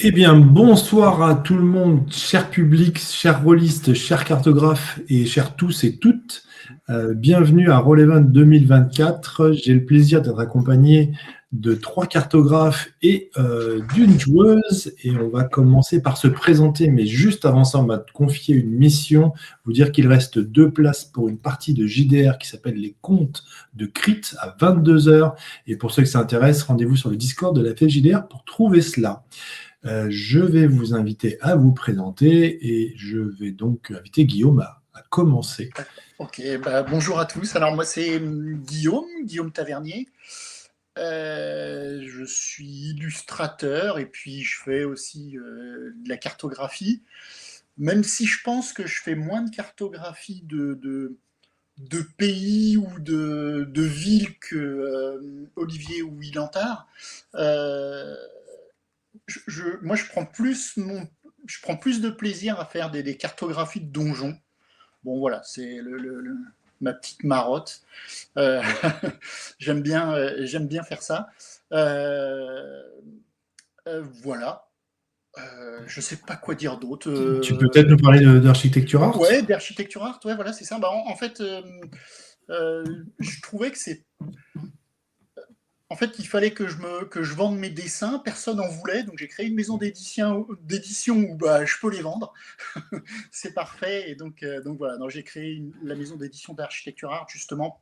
Eh bien, bonsoir à tout le monde, cher public, chers rôlistes, chers cartographes et chers tous et toutes. Bienvenue à Roll-Event 2024. J'ai le plaisir d'être accompagné de 3 cartographes et d'une joueuse. Et on va commencer par se présenter. Mais juste avant ça, on va te confier une mission. Vous dire qu'il reste 2 places pour une partie de JDR qui s'appelle Les Contes de Crit à 22 heures. Et pour ceux que ça intéresse, rendez-vous sur le Discord de la FJDR pour trouver cela. Je vais vous inviter à vous présenter et je vais donc inviter Guillaume à commencer. Ok, bonjour à tous. Alors moi c'est Guillaume Tavernier. Je suis illustrateur et puis je fais aussi de la cartographie. Même si je pense que je fais moins de cartographie de pays ou de villes que Olivier ou Ilantard. Moi je prends plus de plaisir à faire des cartographies de donjons. Bon, voilà, c'est ma petite marotte. Euh, j'aime bien faire ça. Voilà. Je ne sais pas quoi dire d'autre. Tu peux peut-être nous parler d'architecture art? Ouais, d'architecture art, ouais, voilà, c'est ça. En fait, je trouvais que c'est. En fait, il fallait que je vende mes dessins. Personne n'en voulait, donc j'ai créé une maison d'édition où je peux les vendre. C'est parfait. Et donc voilà, j'ai créé la maison d'édition d'architecture art justement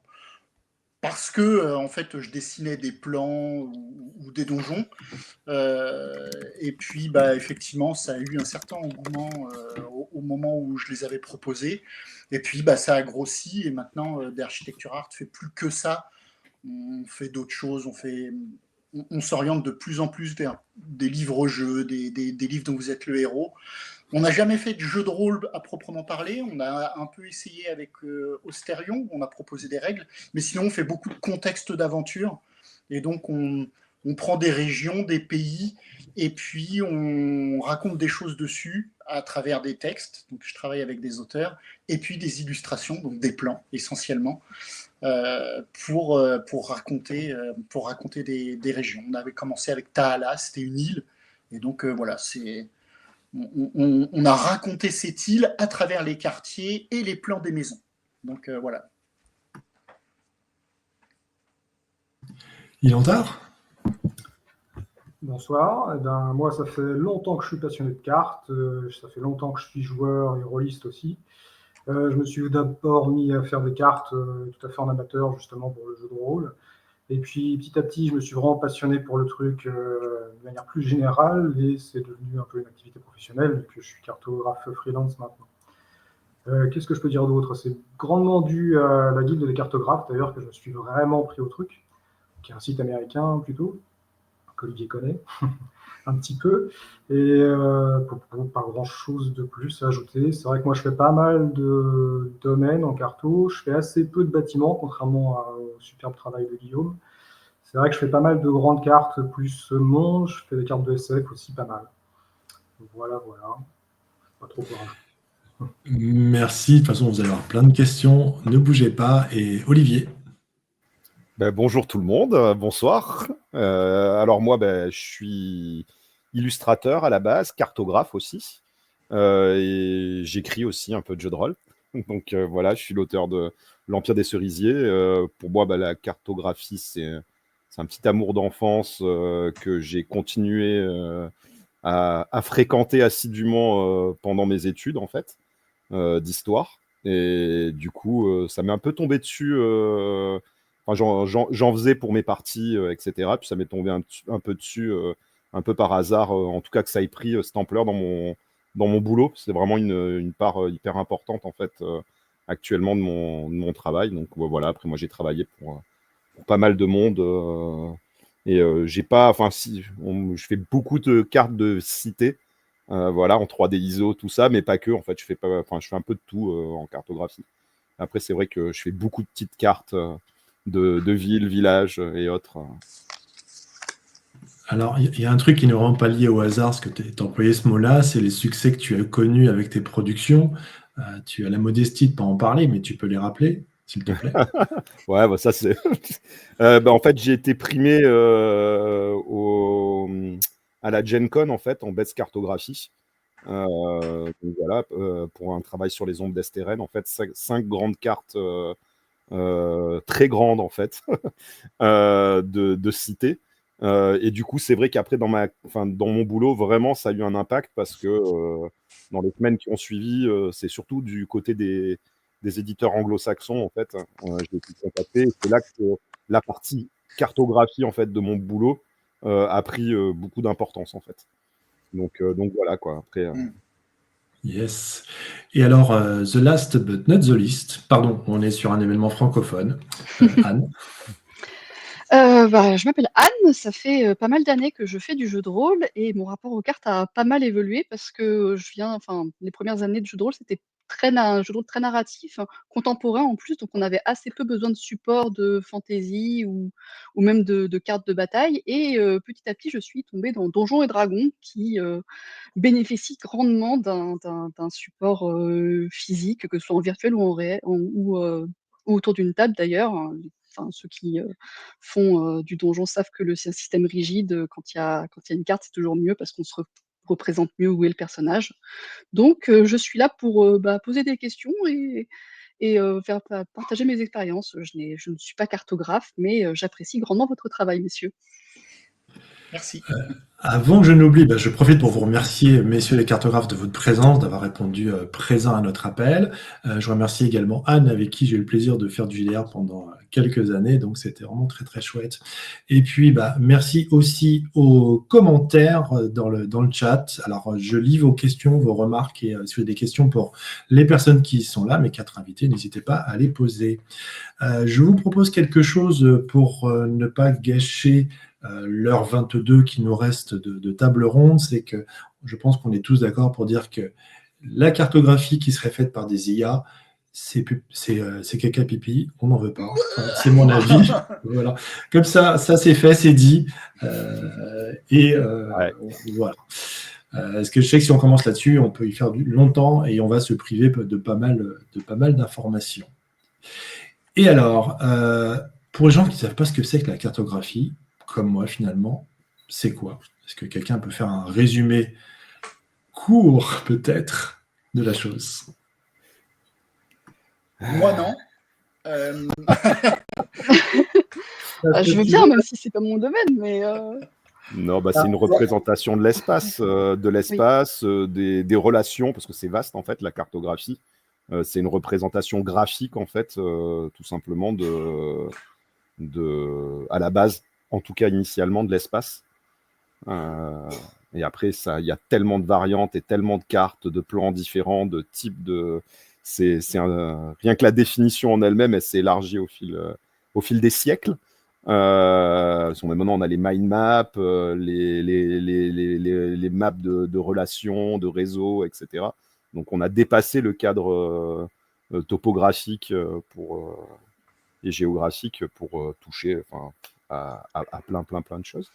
parce que en fait, je dessinais des plans ou des donjons. Et puis, effectivement, ça a eu un certain engouement au moment où je les avais proposés. Et puis, ça a grossi. Et maintenant, d'architecture art fait plus que ça. On fait d'autres choses, on s'oriente de plus en plus vers des livres-jeux, des livres dont vous êtes le héros. On n'a jamais fait de jeu de rôle à proprement parler, on a un peu essayé avec Austerion, on a proposé des règles, mais sinon on fait beaucoup de contextes d'aventure, et donc on prend des régions, des pays, et puis on raconte des choses dessus à travers des textes, donc je travaille avec des auteurs, et puis des illustrations, donc des plans essentiellement, pour raconter des régions. On avait commencé avec Taala, c'était une île, et donc voilà, on a raconté cette île à travers les quartiers et les plans des maisons. Donc voilà. Ilantard? Bonsoir. Moi, ça fait longtemps que je suis passionné de cartes. Ça fait longtemps que je suis joueur et rôliste aussi. Je me suis d'abord mis à faire des cartes tout à fait en amateur, justement pour le jeu de rôle. Et puis, petit à petit, je me suis vraiment passionné pour le truc de manière plus générale. Et c'est devenu un peu une activité professionnelle, vu que je suis cartographe freelance maintenant. Qu'est-ce que je peux dire d'autre? C'est grandement dû à la guilde des cartographes, d'ailleurs, que je me suis vraiment pris au truc, qui est un site américain plutôt, qu'Olivier connaît un petit peu, et pas grand chose de plus à ajouter. C'est vrai que moi je fais pas mal de domaines en carto, je fais assez peu de bâtiments, contrairement au superbe travail de Guillaume. C'est vrai que je fais pas mal de grandes cartes plus monde, je fais des cartes de SF aussi pas mal. Voilà, pas trop pour un. Merci. De toute façon, vous allez avoir plein de questions. Ne bougez pas. Et Olivier? Bonjour tout le monde, bonsoir. Alors moi, je suis illustrateur à la base, cartographe aussi, et j'écris aussi un peu de jeux de rôle. Donc voilà, je suis l'auteur de l'Empire des Cerisiers. Pour moi, la cartographie, c'est un petit amour d'enfance que j'ai continué à fréquenter assidûment pendant mes études, en fait, d'histoire. Et du coup, ça m'est un peu tombé dessus. Enfin, j'en faisais pour mes parties, etc. Puis ça m'est tombé un peu dessus, un peu par hasard, en tout cas que ça ait pris cette ampleur dans mon boulot. C'est vraiment une part hyper importante, en fait, actuellement de mon travail. Donc voilà, après moi j'ai travaillé pour pas mal de monde. Et j'ai pas, enfin si, je fais beaucoup de cartes de cité, voilà, en 3D ISO, tout ça, mais pas que, en fait, je fais un peu de tout en cartographie. Après, c'est vrai que je fais beaucoup de petites cartes de villes, villages et autres. Alors, il y a un truc qui n'est vraiment pas lié au hasard, parce que tu as employé ce mot-là, c'est les succès que tu as connus avec tes productions. Tu as la modestie de ne pas en parler, mais tu peux les rappeler, s'il te plaît. Ouais, ça c'est. En fait, j'ai été primé à la Gen Con, en fait, en base cartographie. Donc voilà, pour un travail sur les ombres d'Estérène, en fait, 5 grandes cartes très grandes, en fait, de cités. Et du coup, c'est vrai qu'après, dans mon boulot, vraiment, ça a eu un impact parce que dans les semaines qui ont suivi, c'est surtout du côté des éditeurs anglo-saxons, en fait, j'ai été contacté. Et c'est là que la partie cartographie, en fait, de mon boulot a pris beaucoup d'importance, en fait. Donc voilà, quoi. Après, Yes. Et alors, the last but not the least, pardon, on est sur un événement francophone. Anne. Je m'appelle Anne, ça fait pas mal d'années que je fais du jeu de rôle et mon rapport aux cartes a pas mal évolué parce que les premières années de jeu de rôle, c'était un jeu de rôle très narratif, hein, contemporain en plus, donc on avait assez peu besoin de support de fantasy ou même de cartes de bataille. Et petit à petit, je suis tombée dans Donjons et Dragons qui bénéficie grandement d'un support physique, que ce soit en virtuel ou en réel, ou autour d'une table d'ailleurs, hein. Enfin, ceux qui font du donjon savent que le système rigide, quand il y a une carte, c'est toujours mieux parce qu'on se représente mieux où est le personnage. Donc, je suis là pour poser des questions et partager mes expériences. Je ne suis pas cartographe, mais j'apprécie grandement votre travail, messieurs. Merci. Avant que je n'oublie, je profite pour vous remercier, messieurs les cartographes, de votre présence, d'avoir répondu présent à notre appel. Je remercie également Anne, avec qui j'ai eu le plaisir de faire du JDR pendant quelques années, donc c'était vraiment très très chouette. Et puis, merci aussi aux commentaires dans le chat. Alors, je lis vos questions, vos remarques, et si vous avez des questions pour les personnes qui sont là, mes 4 invités, n'hésitez pas à les poser. Je vous propose quelque chose pour ne pas gâcher l'heure 22 qui nous reste de table ronde. C'est que je pense qu'on est tous d'accord pour dire que la cartographie qui serait faite par des IA, c'est caca pipi, on n'en veut pas. Enfin, c'est mon avis. Voilà. Comme ça c'est fait, c'est dit. Ouais. Voilà. Parce que je sais que si on commence là-dessus, on peut y faire longtemps et on va se priver de pas mal d'informations. Et alors, pour les gens qui ne savent pas ce que c'est que la cartographie, comme moi finalement, c'est quoi? Est-ce que quelqu'un peut faire un résumé court, peut-être, de la chose? Moi, non. Je veux bien, même si c'est pas mon domaine, mais... Non, c'est une représentation de l'espace, des relations, parce que c'est vaste en fait la cartographie. C'est une représentation graphique en fait, tout simplement à la base, en tout cas initialement, de l'espace. Et après, il y a tellement de variantes et tellement de cartes, de plans différents, de types de. Rien que la définition en elle-même, elle s'est élargie au fil des siècles. Maintenant, on a les mind maps, les maps de relations, de réseaux, etc. Donc, on a dépassé le cadre topographique et géographique pour toucher à plein de choses.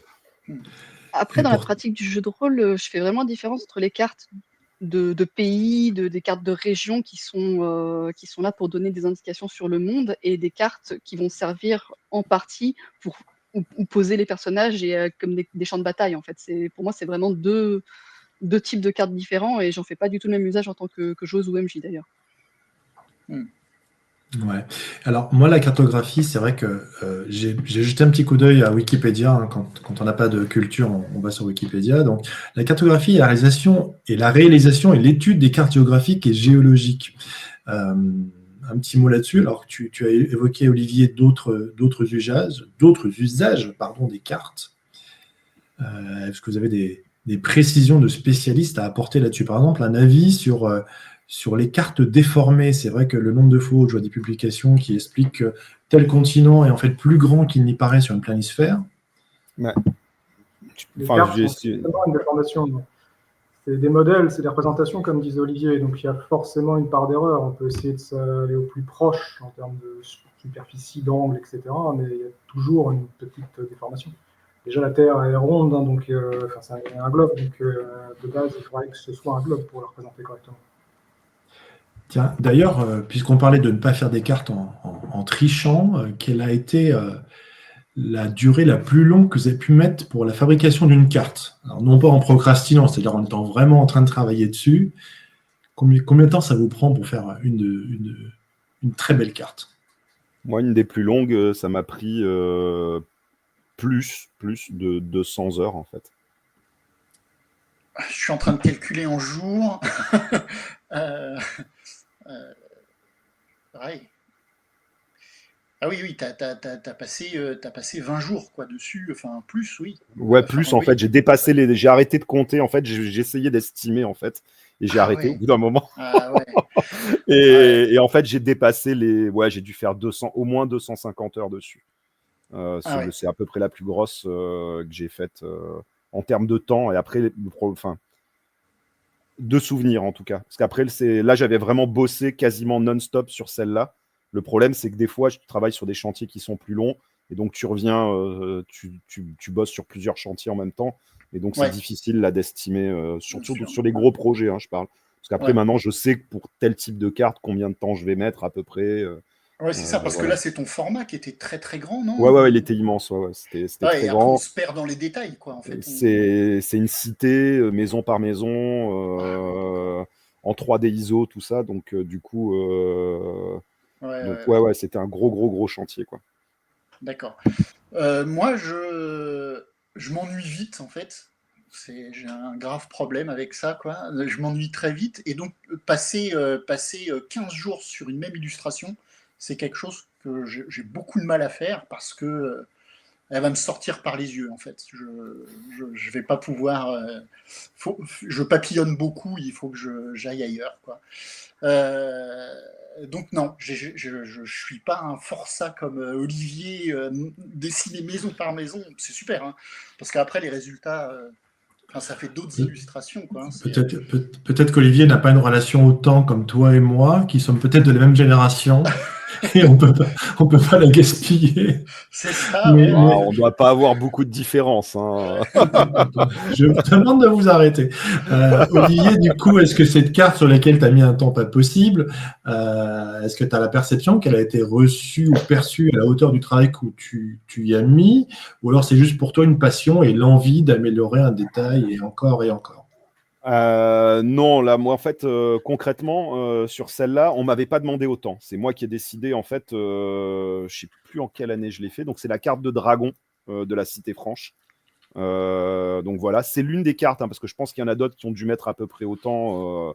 Après, dans la pratique du jeu de rôle, je fais vraiment différence entre les cartes de pays, des cartes de région qui sont là pour donner des indications sur le monde, et des cartes qui vont servir en partie pour ou poser les personnages et comme des champs de bataille. En fait, pour moi, c'est vraiment deux types de cartes différents, et j'en fais pas du tout le même usage en tant que joueuse ou MJ d'ailleurs. Ouais. Alors, moi, la cartographie, c'est vrai que j'ai jeté un petit coup d'œil à Wikipédia. Hein, quand on n'a pas de culture, on va sur Wikipédia. Donc, la cartographie, la réalisation et l'étude des cartes géographiques et géologiques. Un petit mot là-dessus. Alors, tu as évoqué, Olivier, d'autres usages des cartes. Est-ce que vous avez des précisions de spécialistes à apporter là-dessus? Par exemple, un avis sur les cartes déformées. C'est vrai que le nombre de fois où je vois des publications qui expliquent que tel continent est en fait plus grand qu'il n'y paraît sur une planisphère. Les cartes sont vraiment une déformation. C'est des modèles, c'est des représentations, comme disait Olivier, donc il y a forcément une part d'erreur. On peut essayer d'aller au plus proche en termes de superficie, d'angle, etc., mais il y a toujours une petite déformation. Déjà, la Terre est ronde, hein, donc c'est un globe, donc de base, il faudrait que ce soit un globe pour la représenter correctement. Tiens, d'ailleurs, puisqu'on parlait de ne pas faire des cartes en trichant, quel a été la durée la plus longue que vous avez pu mettre pour la fabrication d'une carte? Alors, non pas en procrastinant, c'est-à-dire en étant vraiment en train de travailler dessus. Combien de temps ça vous prend pour faire une très belle carte? Moi, une des plus longues, ça m'a pris plus de 200 heures, en fait. Je suis en train de calculer en jours. euh, ouais. Ah oui, t'as passé 20 jours quoi, dessus, enfin plus, oui. Ouais, Enfin, plus, en oui. fait, j'ai arrêté de compter, en fait, j'ai essayé d'estimer, en fait, et j'ai arrêté au Ouais. bout d'un moment. Ah ouais. Et en fait, j'ai dépassé j'ai dû faire au moins 250 heures dessus. Ah ouais. C'est à peu près la plus grosse que j'ai faite en termes de temps, et après, enfin, de souvenirs en tout cas. Parce qu'après, là, j'avais vraiment bossé quasiment non-stop sur celle-là. Le problème, c'est que des fois, je travaille sur des chantiers qui sont plus longs, et donc tu reviens, tu bosses sur plusieurs chantiers en même temps, et donc c'est Ouais, difficile là d'estimer, bien surtout sûr. sur les gros projets, hein, je parle. Parce qu'après, Ouais. maintenant, je sais que pour tel type de carte, combien de temps je vais mettre à peu près. Ouais, c'est ça, parce que Voilà. là, c'est ton format qui était très très grand, non? Ouais, il était immense, ouais, c'était Ouais, très et après, on grand. se perd dans les détails, quoi, en fait. C'est une cité, maison par maison, Ah oui, d'accord. en 3D ISO, tout ça. Donc, du coup, Ouais, ouais, ouais. ouais, c'était un gros chantier, quoi. D'accord. Moi, je m'ennuie vite, en fait. J'ai un grave problème avec ça, quoi. Je m'ennuie très vite. Et donc, passer 15 jours sur une même illustration, c'est quelque chose que j'ai beaucoup de mal à faire parce que elle va me sortir par les yeux, en fait. Je vais pas pouvoir. Je papillonne beaucoup, il faut que j'aille ailleurs, quoi. Euh, donc non, je suis pas un forçat comme Olivier, dessiner maison par maison, c'est super, hein, parce qu'après les résultats, enfin, ça fait d'autres illustrations, quoi. Hein, Peut-être qu'Olivier n'a pas une relation autant comme toi et moi, qui sommes peut-être de la même génération, et on peut pas la gaspiller. c'est ça, Mais, ouais. Ah, mais on doit pas avoir beaucoup de différence, hein. je vous demande de vous arrêter. Olivier, du coup, est-ce que cette carte sur laquelle tu as mis un temps pas possible, est-ce que tu as la perception qu'elle a été reçue ou perçue à la hauteur du travail que tu y as mis, ou alors c'est juste pour toi une passion et l'envie d'améliorer un détail et encore et encore? Non, là, moi, en fait, concrètement, sur celle-là, on m'avait pas demandé autant. C'est moi qui ai décidé, en fait, je sais plus en quelle année je l'ai fait. Donc, c'est la carte de dragon de la Cité Franche. Donc voilà, c'est l'une des cartes, hein, parce que je pense qu'il y en a d'autres qui ont dû mettre à peu près autant.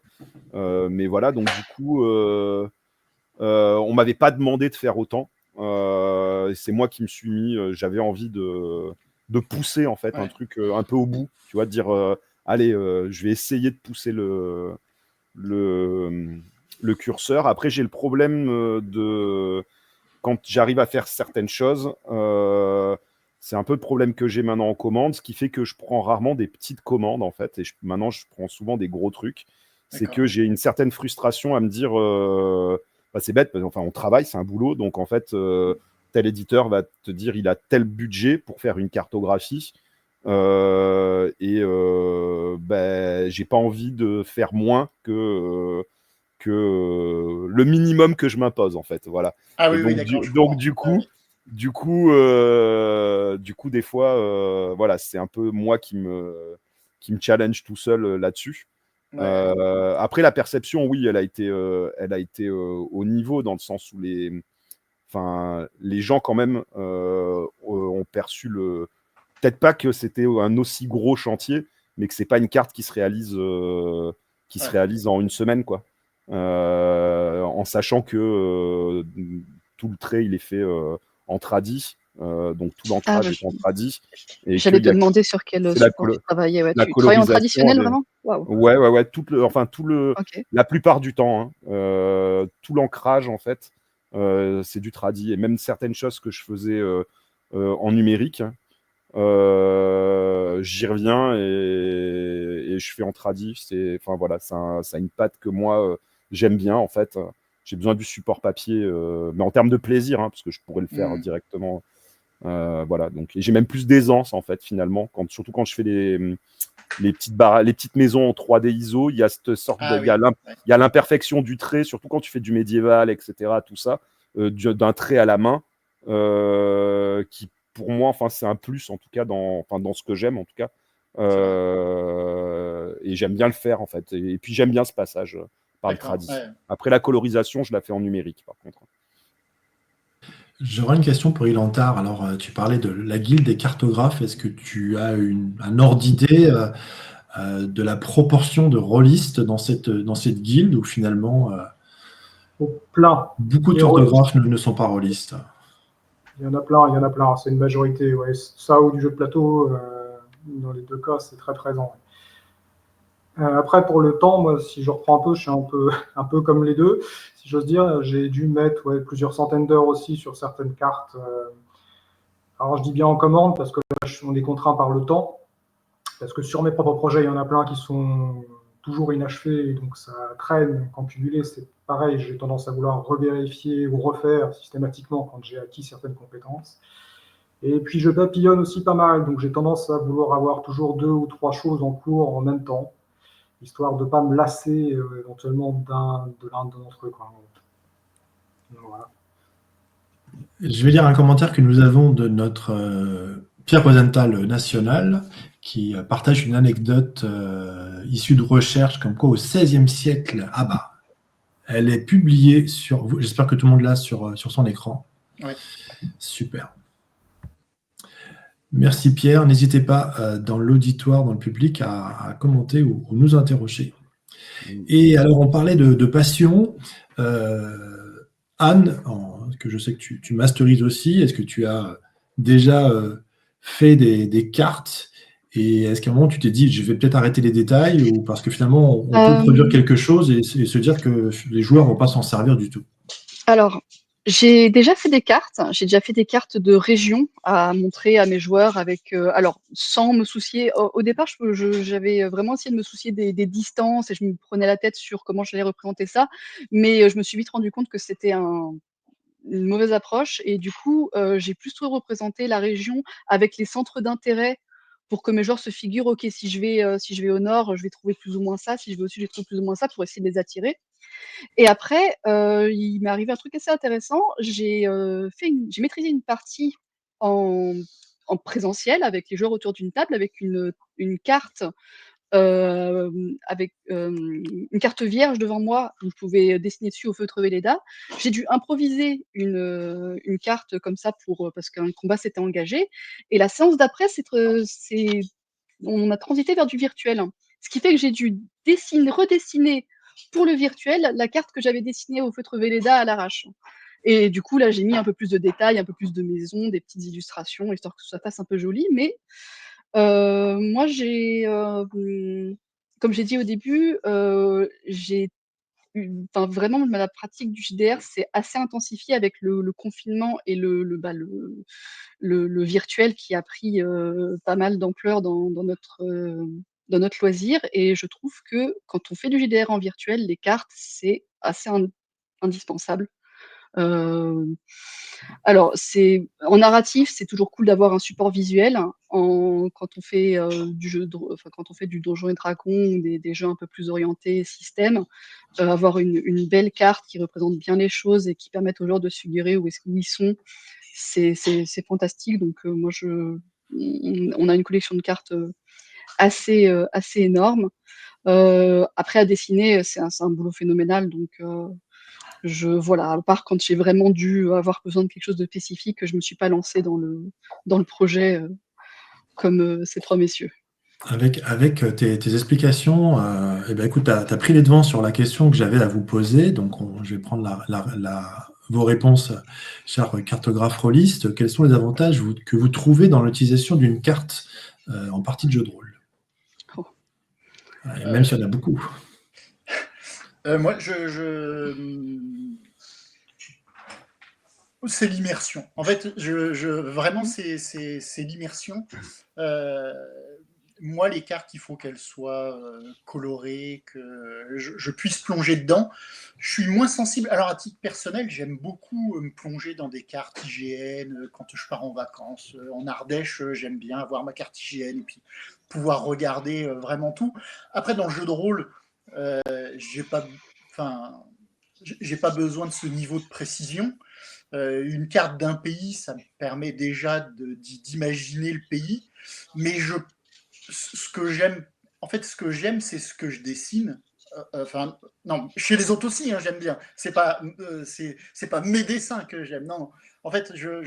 Mais voilà, donc du coup, on m'avait pas demandé de faire autant. C'est moi qui me suis mis, j'avais envie de pousser en fait un Ouais, truc un peu au bout, tu vois, de dire allez, je vais essayer de pousser le, le curseur. Après, j'ai le problème de quand j'arrive à faire certaines choses, c'est un peu le problème que j'ai maintenant en commande, ce qui fait que je prends rarement des petites commandes en fait, et maintenant je prends souvent des gros trucs. C'est d'accord. que j'ai une certaine frustration à me dire, bah, c'est bête, enfin on travaille, c'est un boulot, donc en fait tel éditeur va te dire il a tel budget pour faire une cartographie. Ben, j'ai pas envie de faire moins que le minimum que je m'impose en fait, voilà. Ah Et oui, oui, donc d'accord, je donc comprends. Ah oui. du coup des fois voilà, c'est un peu moi qui me challenge tout seul là-dessus. Ouais, Après la perception, oui, elle a été au niveau dans le sens où les gens quand même ont perçu peut-être pas que c'était un aussi gros chantier, mais que c'est pas une carte qui se ouais, réalise en une semaine, quoi. En sachant que tout le trait il est fait en tradi, donc tout Ah, l'ancrage est en tradi, et j'allais qu'il te y a demander sur quel c'est support tu travaillais. Ouais, la tu travailles en colorisation, traditionnel vraiment? Waouh. ouais, Ok. la plupart du temps, hein, tout l'ancrage en fait, c'est du tradi, et même certaines choses que je faisais en numérique, j'y reviens et je fais en tradi. Enfin voilà, ça a une patte que moi j'aime bien en fait. J'ai besoin du support papier, mais en termes de plaisir, hein, parce que je pourrais le faire hmm, directement. Voilà, donc et j'ai même plus d'aisance en fait finalement, surtout quand je fais les petites maisons en 3D ISO, il y a cette sorte ah oui, ouais, il y a l'imperfection du trait, surtout quand tu fais du médiéval, etc. Tout ça, d'un trait à la main, qui pour moi, enfin, c'est un plus en tout cas dans ce que j'aime en tout cas. Et j'aime bien le faire en fait. Et puis j'aime bien ce passage par le tradi. Ouais. Après la colorisation, je la fais en numérique par contre. J'aurais une question pour Ilantar. Alors, tu parlais de la guilde des cartographes. Est-ce que tu as un ordre d'idée de la proportion de rôlistes dans cette guilde ou finalement Plein. beaucoup d'orthographes ne sont pas rôlistes? Il y en a plein. C'est une majorité. Ouais. Ça ou du jeu de plateau, dans les deux cas, c'est très présent. Après, pour le temps, moi, si je reprends un peu, je suis un peu comme les deux, si j'ose dire. J'ai dû mettre plusieurs centaines d'heures aussi sur certaines cartes. Alors, je dis bien en commande parce que là, on est contraint par le temps. Parce que sur mes propres projets, il y en a plein qui sont toujours inachevés, donc ça traîne. Quand publier, c'est pareil, j'ai tendance à vouloir revérifier ou refaire systématiquement quand j'ai acquis certaines compétences. Et puis, je papillonne aussi pas mal, donc j'ai tendance à vouloir avoir toujours 2 ou 3 choses en cours en même temps, histoire de ne pas me lasser éventuellement de l'un d'entre eux. Voilà. Je vais lire un commentaire que nous avons de notre Pierre Rosenthal national qui partage une anecdote issue de recherche comme quoi au XVIe siècle, elle est publiée sur... J'espère que tout le monde l'a sur son écran. Oui. Super. Merci Pierre. N'hésitez pas dans l'auditoire, dans le public, à commenter ou nous interroger. Et alors, on parlait de passion. Anne, que je sais que tu masterises aussi, est-ce que tu as déjà fait des cartes et est-ce qu'à un moment tu t'es dit je vais peut-être arrêter les détails ou parce que finalement on peut produire quelque chose et se dire que les joueurs ne vont pas s'en servir du tout? Alors, j'ai déjà fait des cartes. J'ai déjà fait des cartes de région à montrer à mes joueurs avec, alors sans me soucier. Au départ, j'avais vraiment essayé de me soucier des distances et je me prenais la tête sur comment j'allais représenter ça. Mais je me suis vite rendu compte que c'était une mauvaise approche et du coup, j'ai plutôt représenté la région avec les centres d'intérêt pour que mes joueurs se figurent: «OK, si je vais au nord, je vais trouver plus ou moins ça, si je vais au sud, je vais trouver plus ou moins ça», pour essayer de les attirer. Et après, il m'est arrivé un truc assez intéressant. J'ai maîtrisé une partie en présentiel avec les joueurs autour d'une table avec une carte, avec, une carte vierge devant moi où je pouvais dessiner dessus au feutre Velleda. J'ai dû improviser une carte comme ça parce qu'un combat s'était engagé et la séance d'après, on a transité vers du virtuel. Ce qui fait que j'ai dû redessiner pour le virtuel la carte que j'avais dessinée au feutre Velleda à l'arrache. Et du coup, là, j'ai mis un peu plus de détails, un peu plus de maisons, des petites illustrations, histoire que ça fasse un peu joli. Mais moi, comme j'ai dit au début, enfin, vraiment, la pratique du JDR s'est assez intensifiée avec le confinement et le virtuel qui a pris pas mal d'ampleur dans notre loisir. Et je trouve que quand on fait du JDR en virtuel, les cartes, c'est assez indispensable. Euh, alors, en narratif, c'est toujours cool d'avoir un support visuel. Quand on fait quand on fait du Donjons et Dragons ou des jeux un peu plus orientés système, avoir une belle carte qui représente bien les choses et qui permette aux joueurs de se figurer où ils sont, c'est fantastique. Donc, on a une collection de cartes assez énorme. Après, à dessiner, c'est un boulot phénoménal. Donc, voilà, à part quand j'ai vraiment dû avoir besoin de quelque chose de spécifique, je ne me suis pas lancée dans le projet comme ces trois messieurs. Avec tes explications, écoute, tu as pris les devants sur la question que j'avais à vous poser. Donc, je vais prendre vos réponses, chers cartographes rôlistes. Quels sont les avantages que vous trouvez dans l'utilisation d'une carte en partie de jeu de rôle? Même s'il y en a beaucoup. Moi, c'est l'immersion. En fait, vraiment, c'est l'immersion. Moi, les cartes, il faut qu'elles soient colorées, que je puisse plonger dedans. Je suis moins sensible. Alors, à titre personnel, j'aime beaucoup me plonger dans des cartes IGN quand je pars en vacances. En Ardèche, j'aime bien avoir ma carte IGN et puis pouvoir regarder vraiment tout. Après, dans le jeu de rôle, j'ai pas besoin de ce niveau de précision. Une carte d'un pays, ça me permet déjà d'imaginer le pays, mais ce que j'aime, en fait, ce que j'aime, c'est ce que je dessine. Enfin, non, chez les autres aussi, hein, j'aime bien. C'est pas mes dessins que j'aime. Non, en fait, je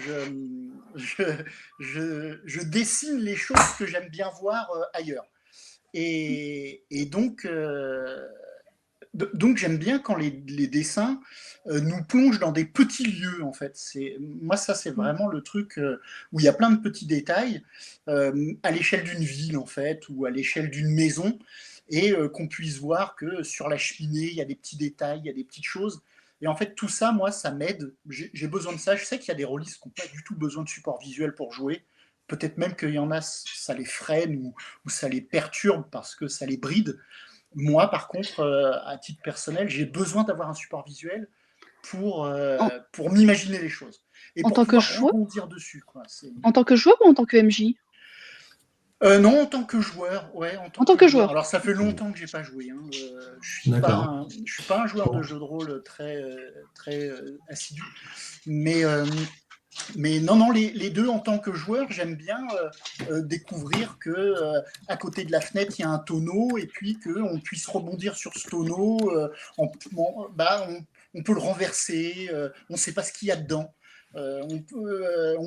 dessine les choses que j'aime bien voir ailleurs. Et donc j'aime bien quand les dessins nous plongent dans des petits lieux, en fait. Moi, ça, c'est vraiment le truc où il y a plein de petits détails à l'échelle d'une ville, en fait, ou à l'échelle d'une maison, et qu'on puisse voir que sur la cheminée, il y a des petits détails, il y a des petites choses. Et en fait, tout ça, moi, ça m'aide. J'ai besoin de ça. Je sais qu'il y a des rôlistes qui n'ont pas du tout besoin de support visuel pour jouer. Peut-être même qu'il y en a, ça les freine ou ça les perturbe parce que ça les bride. Moi, par contre, à titre personnel, j'ai besoin d'avoir un support visuel En, pour m'imaginer les choses et en pour tant que pouvoir joueur, rebondir dessus, quoi. en tant que joueur ou en tant que MJ? Non, en tant que joueur, ouais, en tant En tant que que joueur. joueur. Alors, ça fait longtemps que j'ai pas joué, hein. D'accord. Je suis pas un joueur de Bon. jeux de rôle très assidu, mais non, non, les deux en tant que joueur, j'aime bien découvrir que à côté de la fenêtre, il y a un tonneau et puis qu'on puisse rebondir sur ce tonneau. On peut le renverser, on ne sait pas ce qu'il y a dedans. On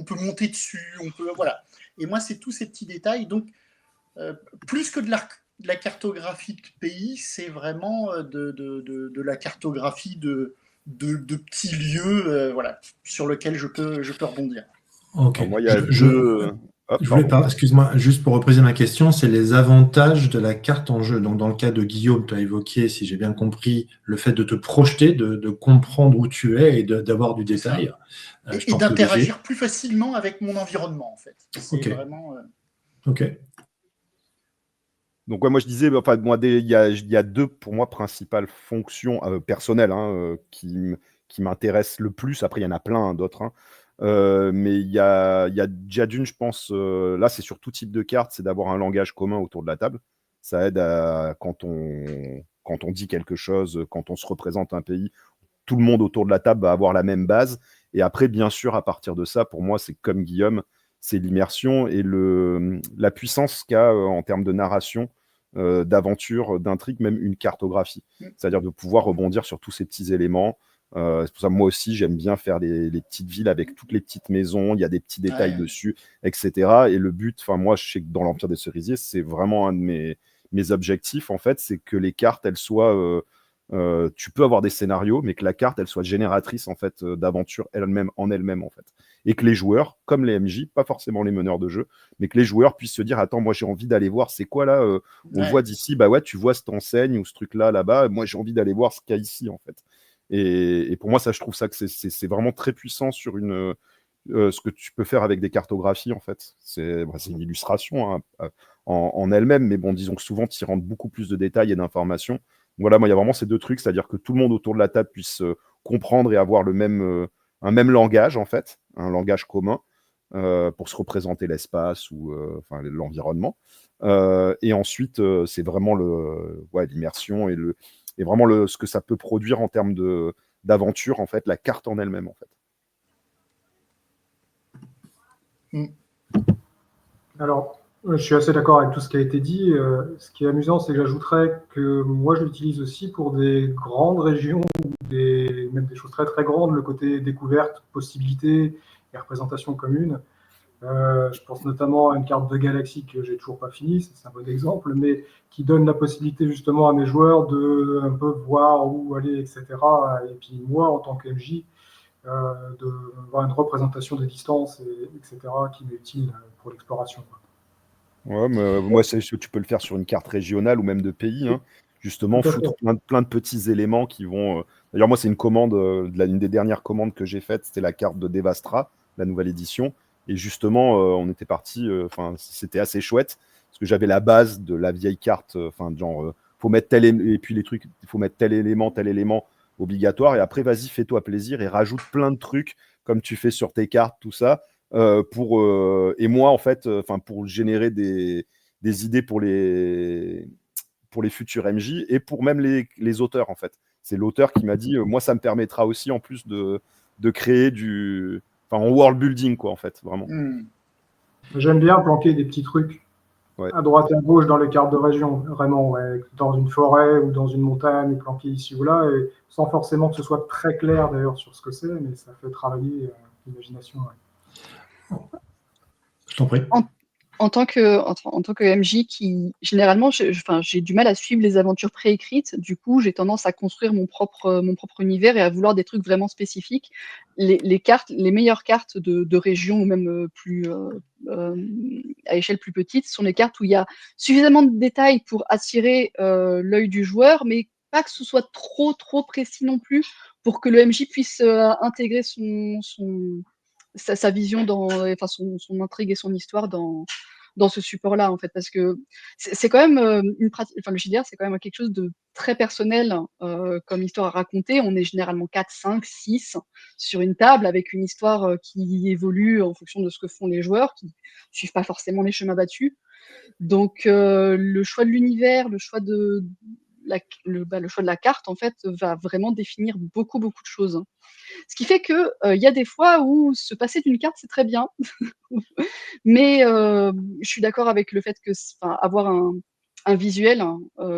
peut monter dessus, voilà. Et moi, c'est tous ces petits détails. Donc, plus que de la cartographie de pays, c'est vraiment de la cartographie de petits lieux voilà, sur lesquels je peux rebondir. Ok. Alors, moi, il y a deux. Hop, Je voulais pardon. pas, excuse-moi, juste pour repréciser ma question, c'est les avantages de la carte en jeu. Donc, dans le cas de Guillaume, tu as évoqué, si j'ai bien compris, le fait de te projeter, de comprendre où tu es et d'avoir du C'est ça. détail. Je Et pense que VG. d'interagir plus facilement avec mon environnement, en fait. C'est Ok. vraiment. Ok. Donc, ouais, moi, je disais, enfin, moi, il y a deux, pour moi, principales fonctions personnelles qui m'intéressent le plus. Après, il y en a plein d'autres. Mais il y a déjà d'une, je pense, là, c'est sur tout type de carte, c'est d'avoir un langage commun autour de la table. Ça aide quand on dit quelque chose, quand on se représente un pays, tout le monde autour de la table va avoir la même base. Et après, bien sûr, à partir de ça, pour moi, c'est comme Guillaume, c'est l'immersion et la puissance qu'a en termes de narration, d'aventure, d'intrigue, même une cartographie. C'est-à-dire de pouvoir rebondir sur tous ces petits éléments. C'est pour ça que moi aussi, j'aime bien faire les petites villes avec toutes les petites maisons, il y a des petits détails dessus, etc. Et le but, enfin moi, je sais que dans l'Empire des Cerisiers, c'est vraiment un de mes objectifs, en fait, c'est que les cartes, elles soient... tu peux avoir des scénarios, mais que la carte, elle soit génératrice en fait d'aventure elle-même en fait, et que les joueurs, comme les MJ, pas forcément les meneurs de jeu, mais que les joueurs puissent se dire attends, moi j'ai envie d'aller voir c'est quoi là, on voit d'ici, bah ouais, tu vois cette enseigne ou ce truc là-bas, moi j'ai envie d'aller voir ce qu'il y a ici en fait. Et pour moi, ça, je trouve ça que c'est vraiment très puissant sur ce que tu peux faire avec des cartographies en fait. C'est une illustration en elle-même, mais bon, disons que souvent tu y rentres beaucoup plus de détails et d'informations. Voilà, moi, il y a vraiment ces deux trucs, c'est-à-dire que tout le monde autour de la table puisse comprendre et avoir un même langage, en fait, un langage commun pour se représenter l'espace ou enfin, l'environnement. Et ensuite, c'est vraiment l'immersion et vraiment ce que ça peut produire en termes d'aventure, en fait, la carte en elle-même, en fait. Alors, je suis assez d'accord avec tout ce qui a été dit. Ce qui est amusant, c'est que j'ajouterais que moi, je l'utilise aussi pour des grandes régions, même des choses très très grandes, le côté découverte, possibilités et représentation commune. Je pense notamment à une carte de galaxie que j'ai toujours pas finie, c'est un bon exemple, mais qui donne la possibilité justement à mes joueurs de un peu voir où aller, etc. Et puis moi, en tant que MJ, de voir une représentation des distances, etc., qui m'est utile pour l'exploration. Ouais, mais moi, tu peux le faire sur une carte régionale ou même de pays, justement, foutre plein de petits éléments qui vont... D'ailleurs, moi, c'est une commande, une des dernières commandes que j'ai faites, c'était la carte de Devastra, la nouvelle édition. Et justement, on était parti, c'était assez chouette, parce que j'avais la base de la vieille carte, genre, faut mettre et puis les trucs, il faut mettre tel élément obligatoire, et après, vas-y, fais-toi plaisir et rajoute plein de trucs, comme tu fais sur tes cartes, tout ça. Et moi, en fait, pour générer des idées pour les futurs MJ et pour même les auteurs, en fait. C'est l'auteur qui m'a dit, moi, ça me permettra aussi, en plus de créer en world building, quoi, en fait, vraiment. J'aime bien planquer des petits trucs à droite et à gauche dans les cartes de région, vraiment, dans une forêt ou dans une montagne, planquer ici ou là, et sans forcément que ce soit très clair d'ailleurs sur ce que c'est, mais ça fait travailler l'imagination. Je t'en prie. En tant que MJ qui, généralement, j'ai du mal à suivre les aventures préécrites. Du coup, j'ai tendance à construire mon propre univers et à vouloir des trucs vraiment spécifiques. Les meilleures cartes de région ou même à échelle plus petite sont les cartes où il y a suffisamment de détails pour attirer l'œil du joueur, mais pas que ce soit trop précis non plus pour que le MJ puisse intégrer sa vision son intrigue et son histoire dans ce support-là, en fait, parce que c'est quand même une pratique. Enfin, le JDR, c'est quand même quelque chose de très personnel comme histoire à raconter. On est généralement 4, 5, 6 sur une table avec une histoire qui évolue en fonction de ce que font les joueurs, qui suivent pas forcément les chemins battus. Donc, le choix de l'univers, le choix de la carte, en fait, va vraiment définir beaucoup de choses. Ce qui fait que y a des fois où se passer d'une carte, c'est très bien. Mais je suis d'accord avec le fait que avoir un visuel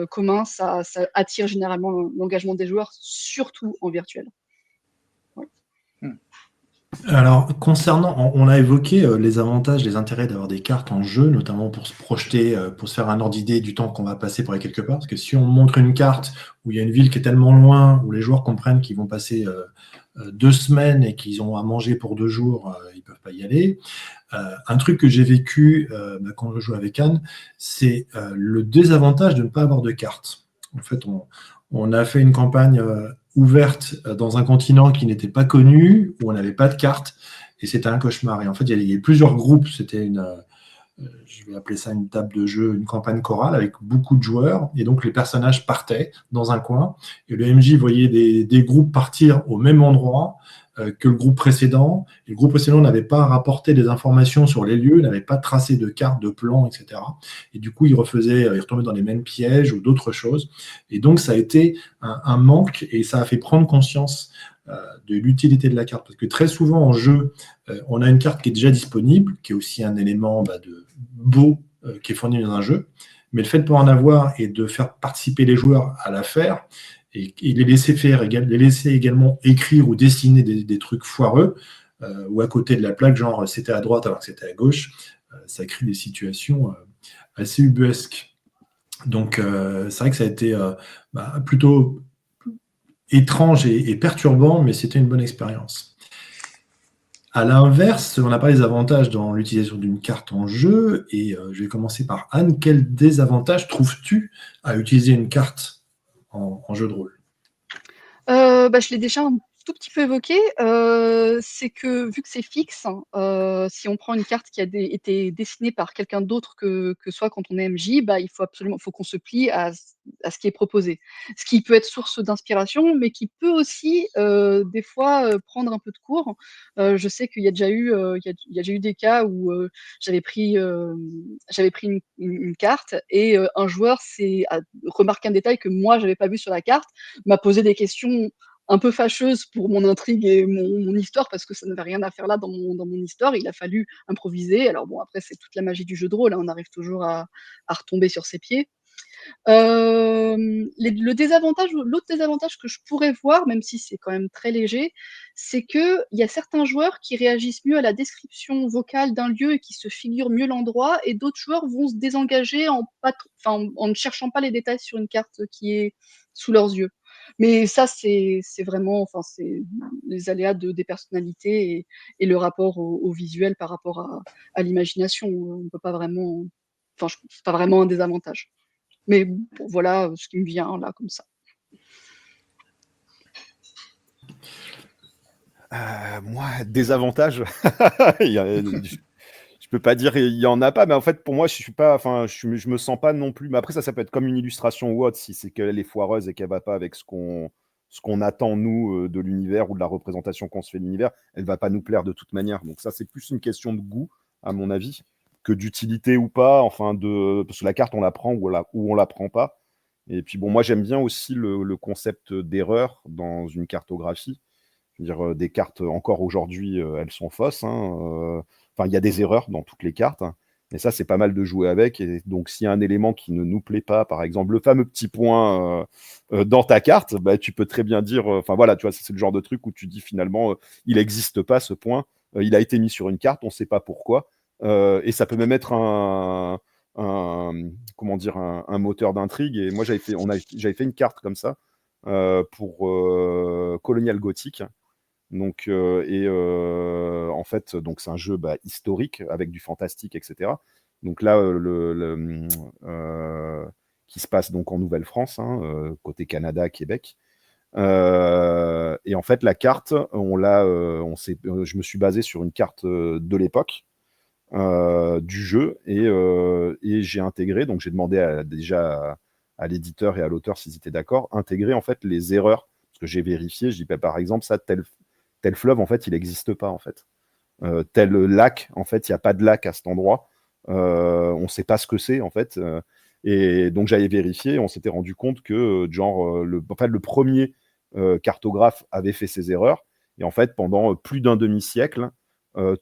commun, ça attire généralement l'engagement des joueurs, surtout en virtuel. Ouais. Alors, concernant, on a évoqué les avantages, les intérêts d'avoir des cartes en jeu, notamment pour se projeter, pour se faire un ordre d'idée du temps qu'on va passer pour aller quelque part. Parce que si on montre une carte où il y a une ville qui est tellement loin, où les joueurs comprennent qu'ils vont passer 2 semaines et qu'ils ont à manger pour 2 jours, ils ne peuvent pas y aller. Un truc que j'ai vécu quand je joue avec Anne, c'est le désavantage de ne pas avoir de cartes. En fait, on a fait une campagne ouverte dans un continent qui n'était pas connu, où on n'avait pas de cartes, et c'était un cauchemar. Et en fait, il y avait plusieurs groupes. C'était je vais appeler ça une table de jeu, une campagne chorale avec beaucoup de joueurs. Et donc, les personnages partaient dans un coin. Et le MJ voyait des groupes partir au même endroit que le groupe précédent. Et le groupe précédent n'avait pas rapporté des informations sur les lieux, n'avait pas tracé de cartes, de plans, etc. Et du coup, il retombait dans les mêmes pièges ou d'autres choses. Et donc, ça a été un manque et ça a fait prendre conscience de l'utilité de la carte. Parce que très souvent en jeu, on a une carte qui est déjà disponible, qui est aussi un élément de beau qui est fourni dans un jeu. Mais le fait de pouvoir en avoir et de faire participer les joueurs à la faire, et les laisser faire, les laisser également écrire ou dessiner des trucs foireux, ou à côté de la plaque, genre c'était à droite alors que c'était à gauche, ça crée des situations assez ubuesques. Donc c'est vrai que ça a été plutôt étrange et perturbant, mais c'était une bonne expérience. À l'inverse, on a parlé des avantages dans l'utilisation d'une carte en jeu, et je vais commencer par Anne. Quels désavantages trouves-tu à utiliser une carte en jeu de rôle? Je l'ai déjà un tout petit peu évoqué, c'est que vu que c'est fixe, si on prend une carte qui a été dessinée par quelqu'un d'autre que soi quand on est MJ, il faut qu'on se plie à ce qui est proposé. Ce qui peut être source d'inspiration, mais qui peut aussi, des fois, prendre un peu de cours. Je sais qu'il y a déjà eu, il y a déjà eu des cas où, j'avais pris une carte et un joueur a remarqué un détail que moi j'avais pas vu sur la carte, m'a posé des questions un peu fâcheuse pour mon intrigue et mon histoire, parce que ça n'avait rien à faire là dans mon histoire. Il a fallu improviser. Alors bon, après, c'est toute la magie du jeu de rôle, hein, on arrive toujours à retomber sur ses pieds. L'autre désavantage que je pourrais voir, même si c'est quand même très léger, c'est qu'il y a certains joueurs qui réagissent mieux à la description vocale d'un lieu et qui se figurent mieux l'endroit, et d'autres joueurs vont se désengager en ne cherchant pas les détails sur une carte qui est sous leurs yeux. Mais ça, c'est vraiment, c'est les aléas des personnalités et le rapport au visuel par rapport à l'imagination. On peut pas vraiment, c'est pas vraiment un désavantage. Mais bon, voilà ce qui me vient là, comme ça. Moi, désavantage, je peux pas dire il y en a pas, mais en fait pour moi je suis pas, je me sens pas non plus. Mais après ça peut être comme une illustration ou autre, si c'est qu'elle est foireuse et qu'elle va pas avec ce qu'on attend nous de l'univers ou de la représentation qu'on se fait de l'univers, elle va pas nous plaire de toute manière. Donc ça c'est plus une question de goût à mon avis que d'utilité ou pas. Parce que la carte on la prend ou on la prend pas. Et puis bon, moi j'aime bien aussi le concept d'erreur dans une cartographie. Je veux dire, des cartes, encore aujourd'hui, elles sont fausses, hein. Enfin, il y a des erreurs dans toutes les cartes, hein. Et ça, c'est pas mal de jouer avec. Et donc, s'il y a un élément qui ne nous plaît pas, par exemple, le fameux petit point dans ta carte, bah, tu peux très bien dire, enfin voilà, tu vois, c'est le genre de truc où tu dis finalement, il n'existe pas ce point, il a été mis sur une carte, on ne sait pas pourquoi. Et ça peut même être comment dire, un moteur d'intrigue. Et moi, j'avais fait une carte comme ça pour Colonial Gothic. Donc, en fait, donc c'est un jeu historique avec du fantastique, etc. Donc là, qui se passe donc en Nouvelle-France, hein, côté Canada, Québec. Et en fait, la carte, je me suis basé sur une carte de l'époque du jeu et j'ai intégré, donc j'ai demandé déjà à l'éditeur et à l'auteur s'ils étaient d'accord, intégrer en fait les erreurs. Parce que j'ai vérifié, je dis par exemple, ça, tel fleuve, en fait, il n'existe pas, en fait. Tel lac, en fait, il n'y a pas de lac à cet endroit. On ne sait pas ce que c'est, en fait. Et donc, j'avais vérifié et on s'était rendu compte que, le premier cartographe avait fait ces erreurs. Et en fait, pendant plus d'un demi-siècle,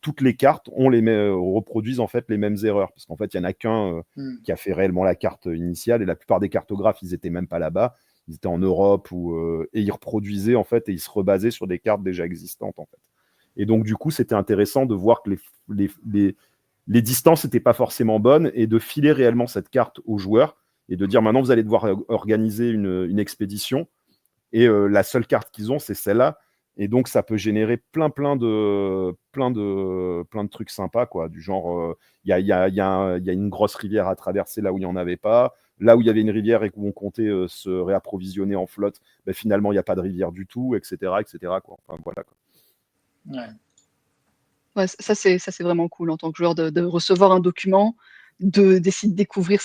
toutes les cartes reproduisent en fait les mêmes erreurs. Parce qu'en fait, il n'y en a qu'un qui a fait réellement la carte initiale. Et la plupart des cartographes, ils n'étaient même pas là-bas. Ils étaient en Europe et ils reproduisaient en fait et ils se rebasaient sur des cartes déjà existantes en fait. Et donc du coup, c'était intéressant de voir que les distances n'étaient pas forcément bonnes et de filer réellement cette carte aux joueurs et de dire maintenant vous allez devoir organiser une expédition et la seule carte qu'ils ont c'est celle-là. Et donc ça peut générer plein de trucs sympas quoi, du genre il y a une grosse rivière à traverser là où il n'y en avait pas. Là où il y avait une rivière et où on comptait se réapprovisionner en flotte, ben, finalement, il n'y a pas de rivière du tout, etc. etc. quoi. Enfin, voilà, quoi. Ouais. Ouais, ça c'est vraiment cool en tant que joueur de recevoir un document, d'essayer de découvrir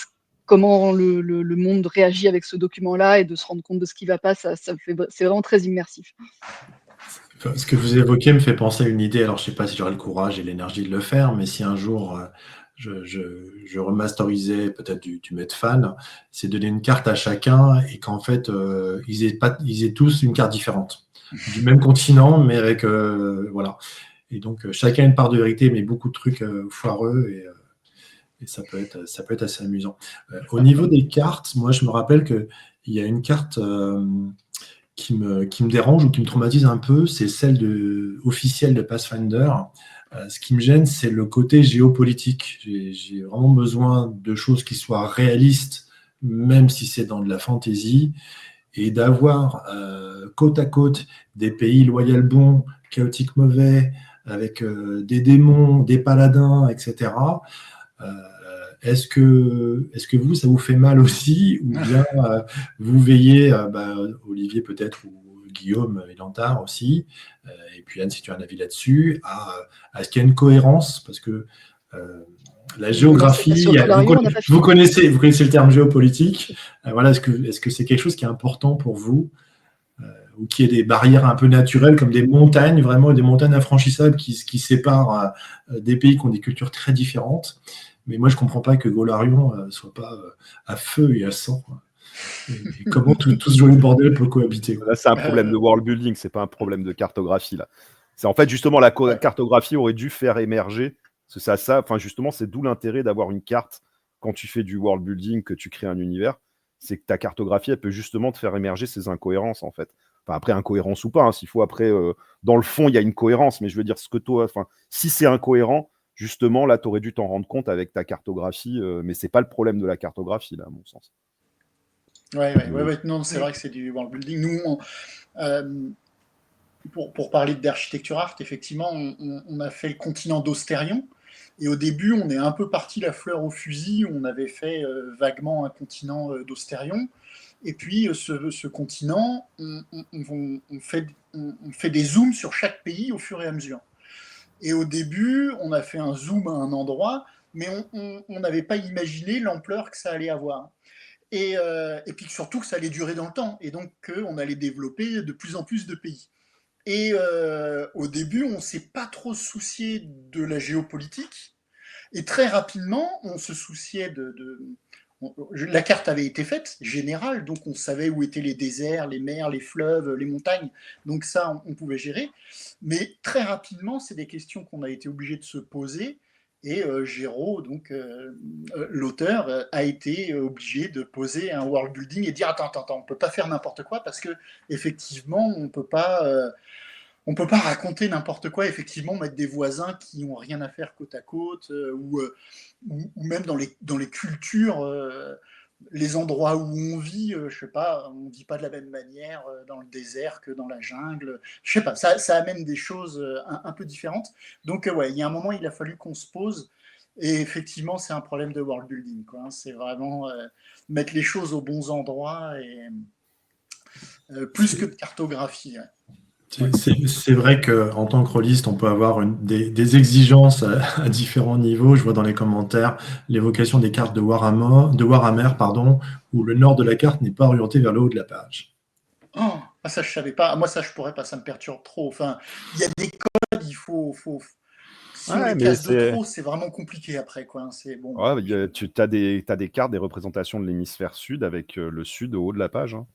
comment le monde réagit avec ce document-là et de se rendre compte de ce qui ne va pas. C'est vraiment très immersif. Ce que vous évoquez me fait penser à une idée. Alors, je ne sais pas si j'aurai le courage et l'énergie de le faire, mais si un jour je remasterisais peut-être du Medfan, c'est donner une carte à chacun et qu'en fait, ils aient tous une carte différente. Du même continent, mais avec. Voilà. Et donc, chacun a une part de vérité, mais beaucoup de trucs foireux et ça peut être assez amusant. Au niveau des cartes, moi, je me rappelle qu'il y a une carte qui me dérange ou qui me traumatise un peu, c'est celle officielle de Pathfinder. Ce qui me gêne, c'est le côté géopolitique. J'ai vraiment besoin de choses qui soient réalistes, même si c'est dans de la fantasy, et d'avoir côte à côte des pays loyal bons, chaotiques mauvais, avec des démons, des paladins, etc. Est-ce que vous, ça vous fait mal aussi, ou bien vous veillez, Olivier peut-être, ou Guillaume et Lantard aussi, et puis Anne, si tu as un avis là-dessus, à ce qu'il y ait une cohérence, parce que la géographie, vous connaissez le terme géopolitique, voilà, est-ce que c'est quelque chose qui est important pour vous, ou qu'il y ait des barrières un peu naturelles, comme des montagnes, vraiment des montagnes infranchissables qui séparent des pays qui ont des cultures très différentes. Mais moi, je ne comprends pas que Golarion ne soit pas à feu et à sang. Et comment tout ce joli bordel peut cohabiter. Là, c'est un problème de world building, c'est pas un problème de cartographie. Là. C'est en fait justement la cartographie aurait dû faire émerger. Enfin, justement, c'est d'où l'intérêt d'avoir une carte quand tu fais du world building, que tu crées un univers. C'est que ta cartographie, elle peut justement te faire émerger ces incohérences en fait. Enfin, après, incohérence ou pas, hein, s'il faut après, dans le fond, il y a une cohérence, mais je veux dire, si c'est incohérent, justement, là, tu aurais dû t'en rendre compte avec ta cartographie, mais c'est pas le problème de la cartographie, là, à mon sens. Ouais, non, c'est vrai que c'est du world building. Nous, pour parler d'architecture art, effectivement, on a fait le continent d'Austérion. Et au début, on est un peu parti la fleur au fusil. On avait fait vaguement un continent d'Austérion. Et puis, ce continent, on fait des zooms sur chaque pays au fur et à mesure. Et au début, on a fait un zoom à un endroit, mais on n'avait pas imaginé l'ampleur que ça allait avoir. Et puis surtout que ça allait durer dans le temps. Et donc, on allait développer de plus en plus de pays. Et au début, on ne s'est pas trop soucié de la géopolitique. Et très rapidement, on se souciait la carte avait été faite, générale, donc on savait où étaient les déserts, les mers, les fleuves, les montagnes, donc ça, on pouvait gérer. Mais très rapidement, c'est des questions qu'on a été obligé de se poser, et Géraud, donc l'auteur, a été obligé de poser un world building et dire attends, on ne peut pas faire n'importe quoi, parce que effectivement, on ne peut pas raconter n'importe quoi, effectivement, mettre des voisins qui n'ont rien à faire côte à côte, ou même dans les cultures, les endroits où on vit, je sais pas, on ne vit pas de la même manière dans le désert que dans la jungle. Je sais pas, ça amène des choses un peu différentes. Donc, ouais, il y a un moment, il a fallu qu'on se pose. Et effectivement, c'est un problème de world building, quoi, hein. C'est vraiment mettre les choses aux bons endroits, et plus que de cartographie. Ouais. C'est vrai qu'en tant que rôliste, on peut avoir des exigences à différents niveaux. Je vois dans les commentaires l'évocation des cartes de Warhammer, pardon, où le nord de la carte n'est pas orienté vers le haut de la page. Oh, ça, je savais pas. Moi, ça, je pourrais pas. Ça me perturbe trop. Enfin, il y a des codes, si on Ouais, les mais casse de trop, c'est vraiment compliqué après, quoi, hein. C'est bon. Ouais, tu as des cartes, des représentations de l'hémisphère sud avec le sud au haut de la page, hein.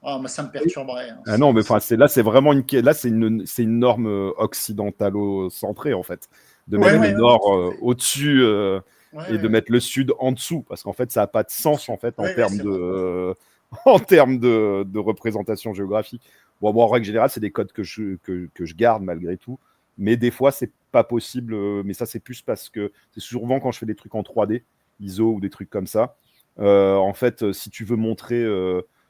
Oh, moi, ça me perturberait, hein. Ah non, mais là, c'est vraiment c'est une norme occidentalo-centrée, en fait. De mettre le nord au-dessus et de mettre le sud en dessous, parce qu'en fait, ça n'a pas de sens, en fait, en termes en termes de représentation géographique. Bon, moi, en règle générale, c'est des codes que je garde malgré tout. Mais des fois, c'est pas possible. Mais ça, c'est plus parce que c'est souvent quand je fais des trucs en 3D, ISO ou des trucs comme ça. En fait, si tu veux montrer,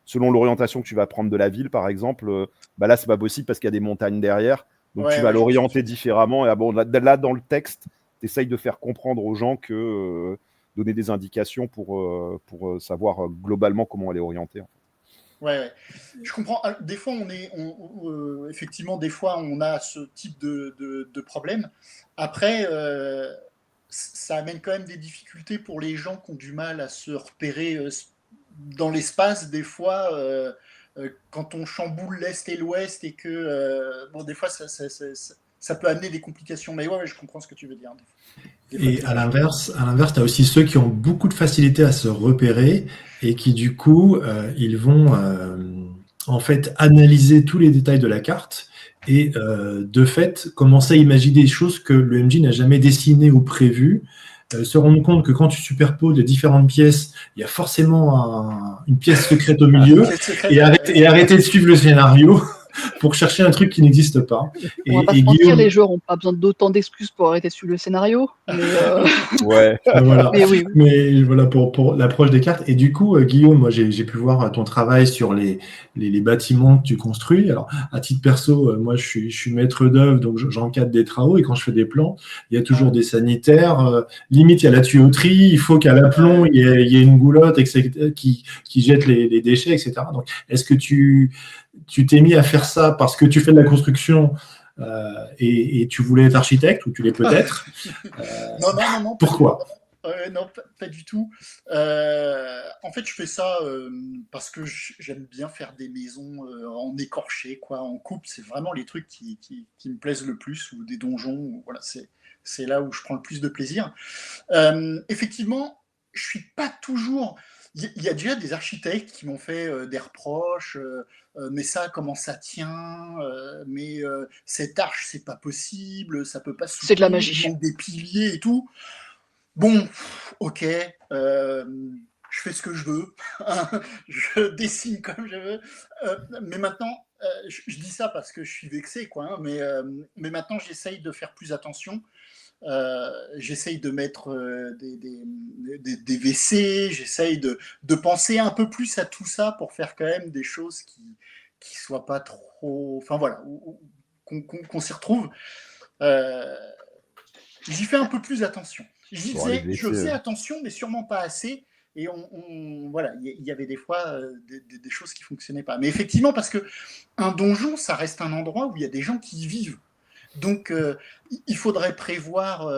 selon l'orientation que tu vas prendre de la ville, par exemple, bah là, c'est pas possible parce qu'il y a des montagnes derrière. Donc, tu vas l'orienter différemment. Et bon, là, dans le texte, tu essayes de faire comprendre aux gens que donner des indications pour savoir globalement comment elle est orientée. Ouais. Je comprends. Des fois, effectivement, des fois, on a ce type de problème. Après, ça amène quand même des difficultés pour les gens qui ont du mal à se repérer dans l'espace. Des fois, quand on chamboule l'est et l'ouest, et que, bon, des fois, ça peut amener des complications. Mais ouais, je comprends ce que tu veux dire. Et à l'inverse, tu as aussi ceux qui ont beaucoup de facilité à se repérer et qui, du coup, ils vont en fait analyser tous les détails de la carte et de fait commencer à imaginer des choses que le MJ n'a jamais dessinées ou prévues, se rendre compte que quand tu superposes les différentes pièces, il y a forcément une pièce secrète au milieu, et arrêter de suivre le scénario pour chercher un truc qui n'existe pas. On va pas se mentir, les joueurs n'ont pas besoin d'autant d'excuses pour arrêter de suivre le scénario. Mais ouais. Voilà. Mais oui. Mais voilà pour l'approche des cartes. Et du coup, Guillaume, moi j'ai pu voir ton travail sur les bâtiments que tu construis. Alors, à titre perso, moi je suis maître d'œuvre, donc j'encadre des travaux, et quand je fais des plans, il y a toujours des sanitaires. Limite, il y a la tuyauterie, il faut qu'à l'aplomb, il y ait une goulotte, etc., qui jette les déchets, etc. Donc, est-ce que tu t'es mis à faire ça parce que tu fais de la construction et tu voulais être architecte, ou tu l'es peut-être? Non. Pourquoi? Non, pas du tout. En fait, je fais ça parce que j'aime bien faire des maisons en écorché, quoi, en coupe. C'est vraiment les trucs qui me plaisent le plus, ou des donjons. Voilà, c'est là où je prends le plus de plaisir. Effectivement, je suis pas toujours. Il y a déjà des architectes qui m'ont fait des reproches. Mais ça, comment ça tient? Mais cette arche, c'est pas possible. Ça peut pas soutenir. C'est de la magie. Il manque des piliers et tout. Bon, ok, je fais ce que je veux, je dessine comme je veux, mais maintenant, je dis ça parce que je suis vexé, quoi, hein, mais maintenant j'essaye de faire plus attention, j'essaye de mettre des WC, j'essaye de penser un peu plus à tout ça pour faire quand même des choses qui soient pas trop, enfin voilà, qu'on s'y retrouve. J'y fais un peu plus attention. Je faisais attention, mais sûrement pas assez. Et voilà, il y avait des fois des choses qui fonctionnaient pas. Mais effectivement, parce que un donjon, ça reste un endroit où il y a des gens qui y vivent. Donc, il faudrait prévoir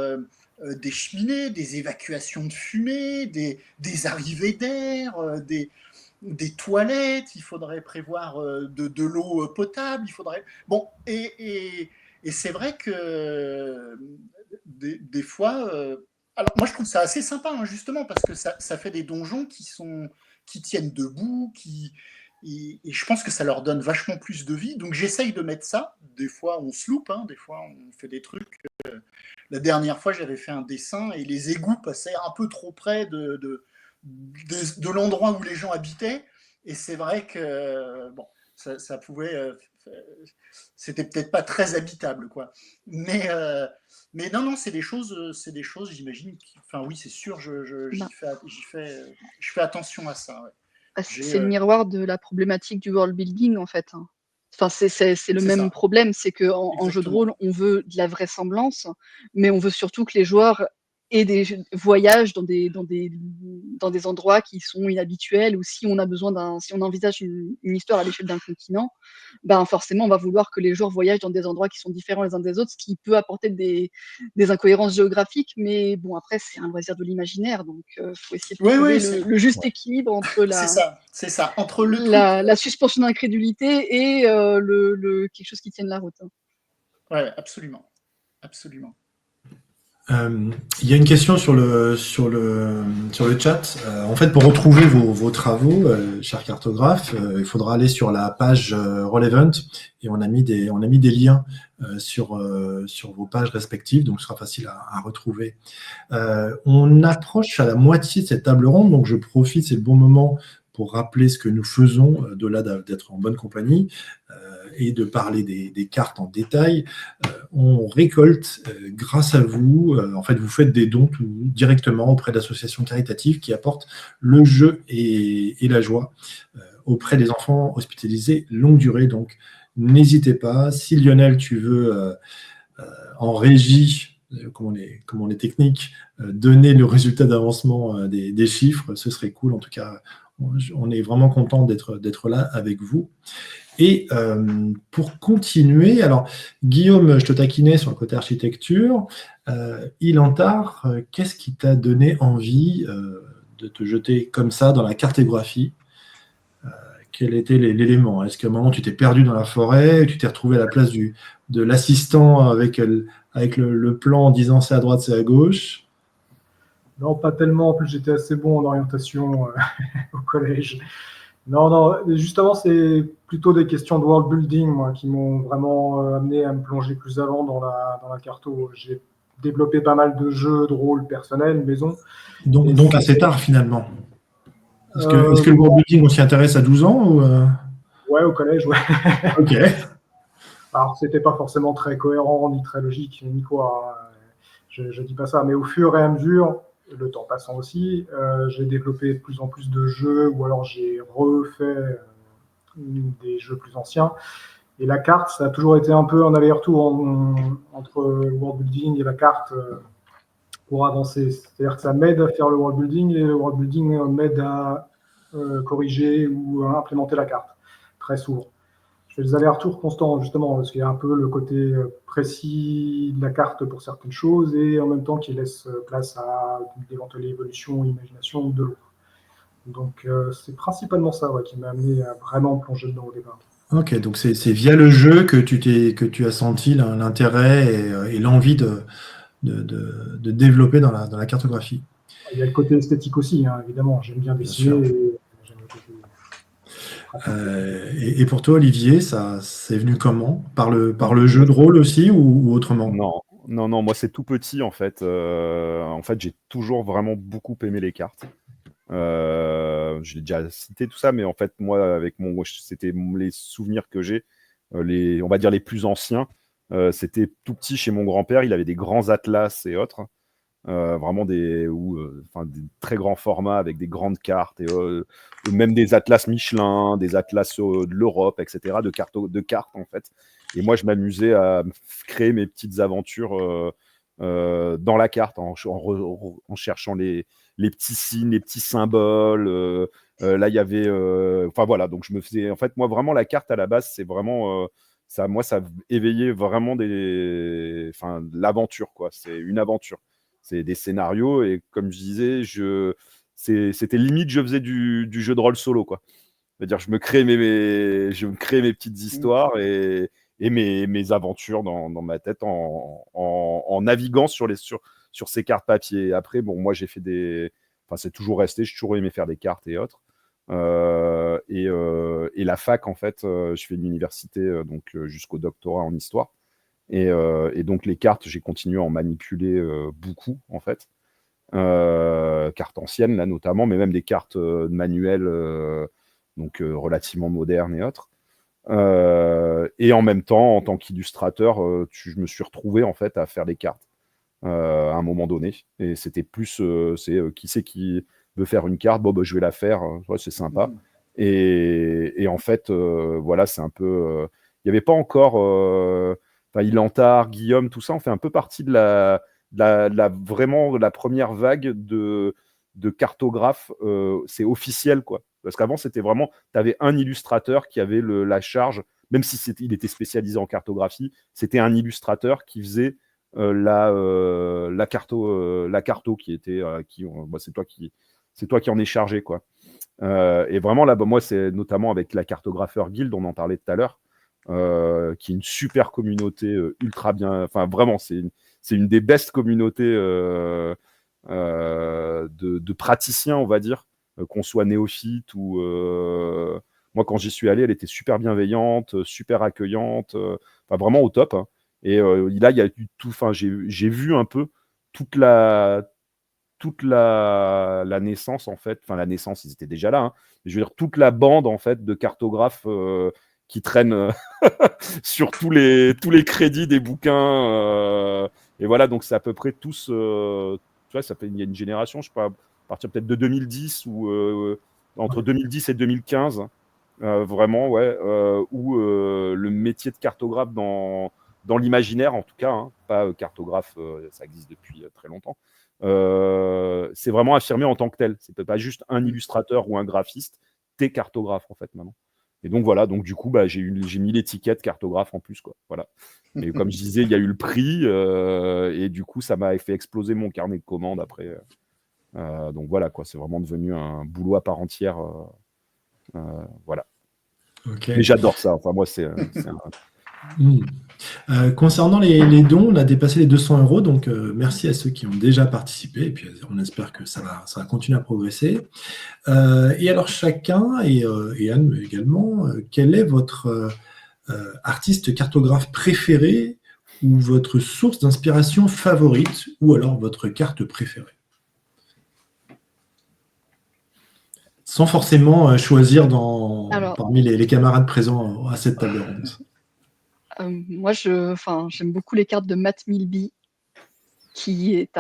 des cheminées, des évacuations de fumée, des arrivées d'air, des toilettes. Il faudrait prévoir de l'eau potable. Il faudrait. Bon, et c'est vrai que des fois, Alors, moi, je trouve ça assez sympa, hein, justement, parce que ça fait des donjons qui tiennent debout, et je pense que ça leur donne vachement plus de vie. Donc, j'essaye de mettre ça. Des fois, on se loupe, hein, des fois, on fait des trucs. La dernière fois, j'avais fait un dessin et les égouts passaient un peu trop près de l'endroit où les gens habitaient. Et c'est vrai que bon, ça pouvait. C'était peut-être pas très habitable, quoi. Mais non, c'est des choses, j'imagine. Enfin, oui, c'est sûr, Ben, je fais attention à ça. Ouais. c'est le miroir de la problématique du world building, en fait, hein. Enfin, c'est le C'est même ça, problème, c'est qu'en jeu de exactement. rôle, on veut de la vraisemblance, mais on veut surtout que les joueurs aient des voyages dans des endroits qui sont inhabituels, ou si on envisage une histoire à l'échelle d'un continent, ben forcément, on va vouloir que les joueurs voyagent dans des endroits qui sont différents les uns des autres, ce qui peut apporter des incohérences géographiques, mais bon, après, c'est un loisir de l'imaginaire, donc faut essayer de Oui, trouver oui, le juste équilibre entre c'est ça. Entre le truc. la suspension d'incrédulité et quelque chose qui tienne la route, hein. Ouais, absolument. Absolument. Il y a une question sur le chat. En fait, pour retrouver vos travaux, cher cartographe, il faudra aller sur la page Roll20 et on a mis des liens sur vos pages respectives, donc ce sera facile à retrouver. On approche à la moitié de cette table ronde, donc je profite, c'est le bon moment pour rappeler ce que nous faisons, de-delà d'être en bonne compagnie et de parler des cartes en détail. On récolte, grâce à vous, en fait, vous faites des dons directement auprès d'associations caritatives qui apportent le jeu et la joie auprès des enfants hospitalisés longue durée. Donc, n'hésitez pas. Si Lionel, tu veux, en régie, comme on est technique, donner le résultat d'avancement des chiffres, ce serait cool. En tout cas, on est vraiment content d'être là avec vous. Et pour continuer, alors Guillaume, je te taquinais sur le côté architecture. Ilantar, qu'est-ce qui t'a donné envie de te jeter comme ça dans la cartographie? Quel était l'élément? Est-ce qu'à un moment tu t'es perdu dans la forêt, tu t'es retrouvé à la place de l'assistant avec le plan en disant c'est à droite, c'est à gauche? Non, pas tellement. En plus, j'étais assez bon en orientation au collège. Non, justement, c'est plutôt des questions de world building, moi, qui m'ont vraiment amené à me plonger plus avant dans la carto. J'ai développé pas mal de jeux de rôle personnels, maison. Donc assez tard finalement. Est-ce que le world building, on s'y intéresse à 12 ans ou Ouais, au collège, ouais. Ok. Alors, c'était pas forcément très cohérent, ni très logique, ni quoi. Je dis pas ça, mais au fur et à mesure, le temps passant aussi, j'ai développé de plus en plus de jeux, ou alors j'ai refait des jeux plus anciens. Et la carte, ça a toujours été un peu un aller-retour entre le world building et la carte pour avancer. C'est-à-dire que ça m'aide à faire le world building et le world building m'aide à corriger ou à implémenter la carte, très souvent. Je fais des allers-retours constants, justement, parce qu'il y a un peu le côté précis de la carte pour certaines choses et en même temps qui laisse place à d'éventuelles évolutions ou imagination de l'autre. Donc, c'est principalement ça qui m'a amené à vraiment plonger dedans au départ. Ok, donc c'est via le jeu que tu as senti l'intérêt et l'envie de développer dans la cartographie. Il y a le côté esthétique aussi, hein, évidemment. J'aime bien dessiner et j'aime le côté. Et pour toi, Olivier, ça c'est venu comment? Par le jeu de rôle aussi ou autrement? Non, moi c'est tout petit en fait. En fait, j'ai toujours vraiment beaucoup aimé les cartes. Je l'ai déjà cité tout ça, mais en fait, moi, c'était les souvenirs que j'ai, on va dire les plus anciens. C'était tout petit chez mon grand-père, il avait des grands atlas et autres. Vraiment des très grands formats avec des grandes cartes et même des atlas Michelin, des atlas de l'Europe, etc. de cartes en fait. Et moi, je m'amusais à créer mes petites aventures dans la carte en cherchant les petits signes, les petits symboles. Là, il y avait, enfin voilà. Donc je me faisais, en fait, moi vraiment la carte à la base, c'est vraiment ça. Moi, ça éveillait vraiment de l'aventure quoi. C'est une aventure. C'est des scénarios et comme je disais, c'était limite je faisais du jeu de rôle solo quoi. C'est-à-dire je me crée mes petites histoires et mes aventures dans ma tête en naviguant sur sur ces cartes papier. Après, bon, moi, j'ai fait enfin, c'est toujours resté, j'ai toujours aimé faire des cartes et autres. Et la fac, en fait, je fais une université donc jusqu'au doctorat en histoire. Et donc, les cartes, j'ai continué à en manipuler beaucoup, en fait. Cartes anciennes, là, notamment, mais même des cartes manuelles, donc relativement modernes et autres. Et en même temps, en tant qu'illustrateur, je me suis retrouvé, en fait, à faire des cartes à un moment donné. Et c'était plus, qui c'est qui veut faire une carte? Bon, bah, je vais la faire, ouais, c'est sympa. Et en fait, voilà, c'est un peu... Il n'y avait pas encore... Enfin, Ilantard, Guillaume, tout ça, on fait un peu partie vraiment de la première vague de cartographes. C'est officiel, quoi. Parce qu'avant, c'était vraiment... Tu avais un illustrateur qui avait la charge, même si il était spécialisé en cartographie, c'était un illustrateur qui faisait la carto qui était... bah, c'est toi qui en es chargé, quoi. Et vraiment, là, bah, moi, c'est notamment avec la Cartographeur Guild, on en parlait tout à l'heure, qui est une super communauté ultra bien. Enfin, vraiment, c'est une des best communautés de praticiens, on va dire, qu'on soit néophyte ou. Moi, quand j'y suis allé, elle était super bienveillante, super accueillante, enfin, vraiment au top. Hein. Et là, il y a eu tout. Enfin, j'ai vu un peu toute la naissance, en fait, enfin la naissance, ils étaient déjà là, hein, mais je veux dire toute la bande, en fait, de cartographes qui traînent sur tous les crédits des bouquins. Et voilà, donc c'est à peu près tous, tu vois, il y a une génération, je sais pas, à partir peut-être de 2010 ou entre 2010 et 2015, vraiment, ouais, où le métier de cartographe dans l'imaginaire, en tout cas, hein, pas cartographe, ça existe depuis très longtemps, c'est vraiment affirmé en tant que tel. C'est peut-être pas juste un illustrateur ou un graphiste, t'es cartographe, en fait, maintenant. Et donc, voilà, donc du coup, bah, j'ai mis l'étiquette cartographe en plus, quoi. Voilà. Et comme je disais, il y a eu le prix, et du coup, ça m'a fait exploser mon carnet de commandes après. Donc voilà, quoi, c'est vraiment devenu un boulot à part entière. Voilà. Okay. Mais j'adore ça. Enfin, moi, c'est concernant les dons, on a dépassé les 200 €, donc merci à ceux qui ont déjà participé, et puis on espère que ça va continuer à progresser. Et alors chacun, et Anne également, quel est votre artiste cartographe préféré ou votre source d'inspiration favorite, ou alors votre carte préférée? Sans forcément choisir parmi les camarades présents à cette table ronde. Moi, j'aime beaucoup les cartes de Matt Milby, qui est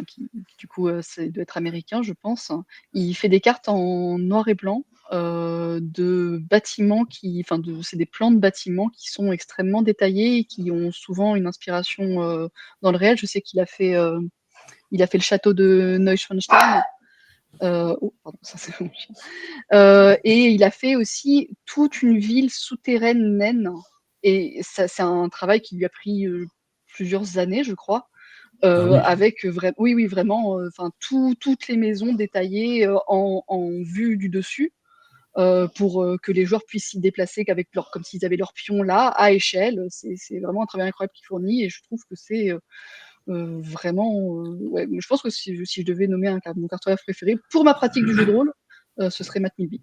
qui du coup, doit être américain, je pense. Il fait des cartes en noir et blanc, de bâtiments c'est des plans de bâtiments qui sont extrêmement détaillés et qui ont souvent une inspiration dans le réel. Je sais qu'il a fait le château de Neuschwanstein. Oh, pardon, ça c'est mon chien. Et il a fait aussi toute une ville souterraine naine. Et ça, c'est un travail qui lui a pris plusieurs années, je crois. Avec oui, vraiment, toutes les maisons détaillées en vue du dessus, pour que les joueurs puissent s'y déplacer comme s'ils avaient leur pion là, à échelle. C'est vraiment un travail incroyable qu'il fournit, et je trouve que c'est vraiment. Ouais, je pense que si je devais nommer mon cartographe préféré pour ma pratique du jeu de rôle, ce serait Matt Milby.